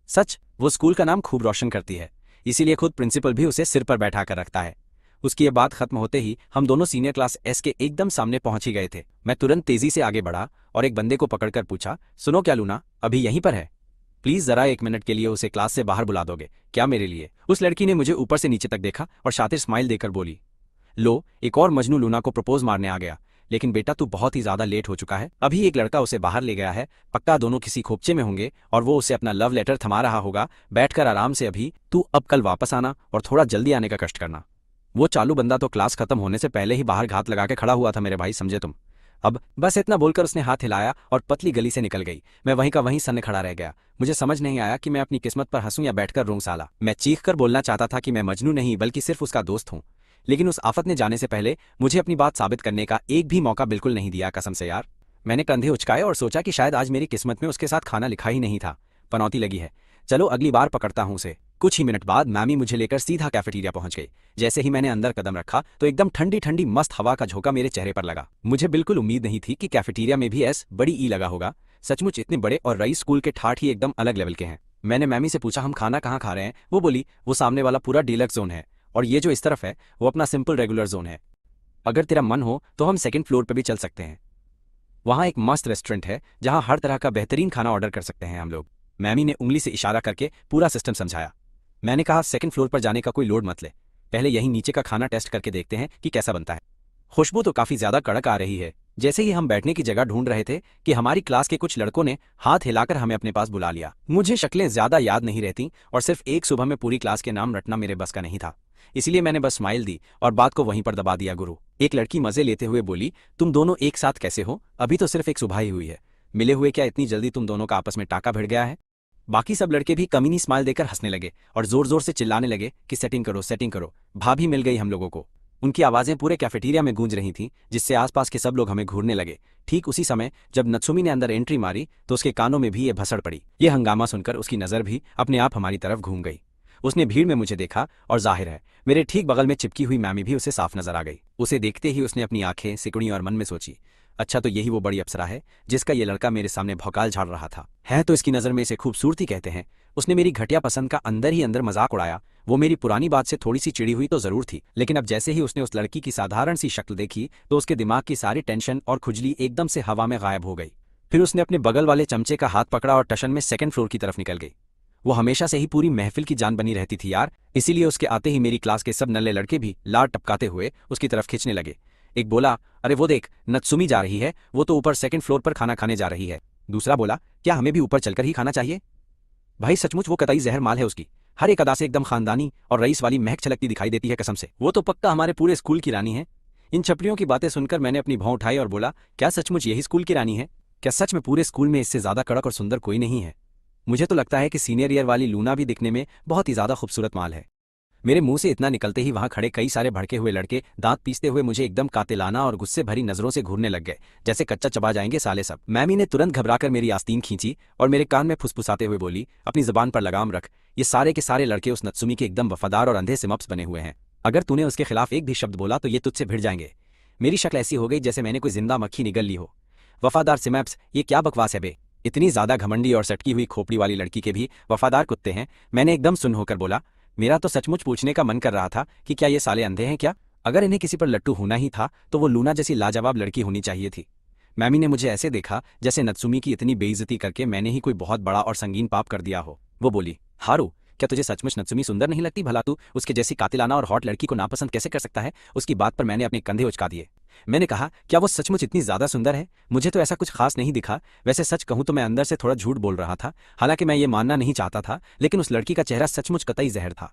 सच, वो स्कूल का नाम खूब रोशन करती है, इसीलिए खुद प्रिंसिपल भी उसे सिर पर बैठा कर रखता है। उसकी ये बात खत्म होते ही हम दोनों सीनियर क्लास एस के एकदम सामने पहुंच ही गए थे। मैं तुरंत तेजी से आगे बढ़ा और एक बंदे को पकड़कर पूछा, सुनो, क्या लूना अभी यहीं पर है? प्लीज जरा 1 मिनट के लिए उसे क्लास से बाहर बुला दोगे क्या मेरे लिए? उस लड़की ने मुझे ऊपर से नीचे तक देखा और शातिर स्माइल देकर बोली, लो, एक और मजनू लूना को प्रपोज मारने आ गया। लेकिन बेटा तू बहुत ही ज्यादा लेट हो चुका है, अभी एक लड़का उसे बाहर ले गया है, पक्का दोनों किसी खोपचे में होंगे और वो उसे अपना लव लेटर थमा रहा होगा। बैठकर आराम से अभी तू अब कल वापस आना और थोड़ा जल्दी आने का कष्ट करना। वो चालू बंदा तो क्लास खत्म होने से पहले ही बाहर घात लगा के खड़ा हुआ था मेरे भाई, समझे तुम? अब बस इतना बोलकर उसने हाथ हिलाया और पतली गली से निकल गई। मैं वहीं का वहीं सन्न खड़ा रह गया। मुझे समझ नहीं आया कि मैं अपनी किस्मत पर हंसूं या बैठकर रोऊं साला। मैं चीखकर बोलना चाहता था कि मैं मजनू नहीं बल्कि सिर्फ उसका दोस्त हूं, लेकिन उस आफत ने जाने से पहले मुझे अपनी बात साबित करने का एक भी मौका बिल्कुल नहीं दिया, कसम से यार। मैंने कंधे उचकाए और सोचा कि शायद आज मेरी किस्मत में उसके साथ खाना लिखा ही नहीं था। पनौती लगी है, चलो अगली बार पकड़ता हूँ उसे। कुछ ही मिनट बाद मैमी मुझे लेकर सीधा कैफेटेरिया पहुंच गई। जैसे ही मैंने अंदर कदम रखा तो एकदम ठंडी ठंडी मस्त हवा का झोंका मेरे चेहरे पर लगा। मुझे बिल्कुल उम्मीद नहीं थी कि कैफेटेरिया में भी एस बड़ी ई लगा होगा। सचमुच इतने बड़े और रईस स्कूल के ठाठ ही एकदम अलग लेवल के हैं। मैंने मैमी से पूछा हम खाना कहाँ खा रहे हैं। वो बोली वो सामने वाला पूरा डीलक्स जोन है और ये जो इस तरफ है वो अपना सिंपल रेगुलर जोन है। अगर तेरा मन हो तो हम सेकंड फ्लोर पर भी चल सकते हैं। वहाँ एक मस्त रेस्टोरेंट है जहाँ हर तरह का बेहतरीन खाना ऑर्डर कर सकते हैं हम लोग। मैमी ने उंगली से इशारा करके पूरा सिस्टम समझाया। मैंने कहा सेकंड फ्लोर पर जाने का कोई लोड मत ले, पहले यहीं नीचे का खाना टेस्ट करके देखते हैं कि कैसा बनता है। खुशबू तो काफी ज्यादा कड़क आ रही है। जैसे ही हम बैठने की जगह ढूंढ रहे थे कि हमारी क्लास के कुछ लड़कों ने हाथ हिलाकर हमें अपने पास बुला लिया। मुझे शक्लें ज्यादा याद नहीं रहती और सिर्फ एक सुबह में पूरी क्लास के नाम रटना मेरे बस का नहीं था, इसलिए मैंने बस स्माइल दी और बात को वहीं पर दबा दिया। गुरु, एक लड़की मजे लेते हुए बोली, तुम दोनों एक साथ कैसे हो? अभी तो सिर्फ एक सुबह ही हुई है, मिले हुए क्या इतनी जल्दी तुम दोनों का आपस में टाका भिड़ गया है? बाकी सब लड़के भी कमीनी स्माइल देकर हंसने लगे और जोर जोर से चिल्लाने लगे कि सेटिंग करो सेटिंग करो। भाभी मिल गई हम लोगों को। उनकी आवाजें पूरे कैफेटेरिया में गूंज रही थीं, जिससे आसपास के सब लोग हमें घूरने लगे। ठीक उसी समय जब नत्सुमी ने अंदर एंट्री मारी तो उसके कानों में भी ये भसड़ पड़ी। ये हंगामा सुनकर उसकी नजर भी अपने आप हमारी तरफ घूम गई। उसने भीड़ में मुझे देखा और जाहिर है मेरे ठीक बगल में चिपकी हुई मैमी भी उसे साफ नजर आ गई। उसे देखते ही उसने अपनी आंखें सिकुड़ी और मन में सोची, अच्छा तो यही वो बड़ी अप्सरा है जिसका ये लड़का मेरे सामने भौकाल झाड़ रहा था। है तो इसकी नज़र में इसे खूबसूरती कहते हैं। उसने मेरी घटिया पसंद का अंदर ही अंदर मजाक उड़ाया। वो मेरी पुरानी बात से थोड़ी सी चिड़ी हुई तो जरूर थी, लेकिन अब जैसे ही उसने उस लड़की की साधारण सी शक्ल देखी तो उसके दिमाग की सारी टेंशन और खुजली एकदम से हवा में गायब हो गई। फिर उसने अपने बगल वाले चमचे का हाथ पकड़ा और टशन में सेकंड फ्लोर की तरफ निकल गई। वो हमेशा से ही पूरी महफिल की जान बनी रहती थी यार, इसीलिए उसके आते ही मेरी क्लास के सब नल्ले लड़के भी लार टपकाते हुए उसकी तरफ खींचने लगे। एक बोला, अरे वो देख नत्सुमी जा रही है, वो तो ऊपर सेकंड फ्लोर पर खाना खाने जा रही है। दूसरा बोला, क्या हमें भी ऊपर चलकर ही खाना चाहिए? भाई सचमुच वो कतई जहर माल है उसकी, हर एक अदा से एकदम खानदानी और रईस वाली महक छलकती दिखाई देती है कसम से। वो तो पक्का हमारे पूरे स्कूल की रानी है। इन छपड़ियों की बातें सुनकर मैंने अपनी भौं उठाई और बोला, क्या सचमुच यही स्कूल की रानी है? क्या सच में पूरे स्कूल में इससे ज्यादा कड़क और सुंदर कोई नहीं है? मुझे तो लगता है कि सीनियर ईयर वाली लूना भी दिखने में बहुत ही ज्यादा खूबसूरत माल है। मेरे मुंह से इतना निकलते ही वहां खड़े कई सारे भड़के हुए लड़के दांत पीसते हुए मुझे एकदम कातिलाना और गुस्से भरी नजरों से घूरने लग गए, जैसे कच्चा चबा जाएंगे साले सब। मैमी ने तुरंत घबराकर मेरी आस्तीन खींची और मेरे कान में फुसफुसाते हुए बोली, अपनी जबान पर लगाम रख, ये सारे के सारे लड़के उस नत्सुमी के एकदम वफादार और अंधे से मप्स बने हुए हैं। अगर तूने उसके खिलाफ एक भी शब्द बोला तो ये तुझसे भिड़ जाएंगे। मेरी शक्ल ऐसी हो गई जैसे मैंने कोई जिंदा मक्खी निगल ली हो। वफादार सिमैप्स, ये क्या बकवास है बे? इतनी ज्यादा घमंडी और सटकी हुई खोपड़ी वाली लड़की के भी वफादार कुत्ते हैं? मैंने एकदम सुन्न होकर बोला। मेरा तो सचमुच पूछने का मन कर रहा था कि क्या ये साले अंधे हैं क्या? अगर इन्हें किसी पर लट्टू होना ही था तो वो लूना जैसी लाजवाब लड़की होनी चाहिए थी। मैमी ने मुझे ऐसे देखा जैसे नत्सुमी की इतनी बेइज्जती करके मैंने ही कोई बहुत बड़ा और संगीन पाप कर दिया हो। वो बोली, हारू, क्या तुझे सचमुच नत्सुमी सुंदर नहीं लगती? भला तू उसके जैसी कातिलाना और हॉट लड़की को नापसंद कैसे कर सकता है? उसकी बात पर मैंने अपने कंधे उचका दिए। मैंने कहा, क्या वो सचमुच इतनी ज्यादा सुंदर है? मुझे तो ऐसा कुछ खास नहीं दिखा। वैसे सच कहूं तो मैं अंदर से थोड़ा झूठ बोल रहा था, हालांकि मैं ये मानना नहीं चाहता था, लेकिन उस लड़की का चेहरा सचमुच कतई जहर था।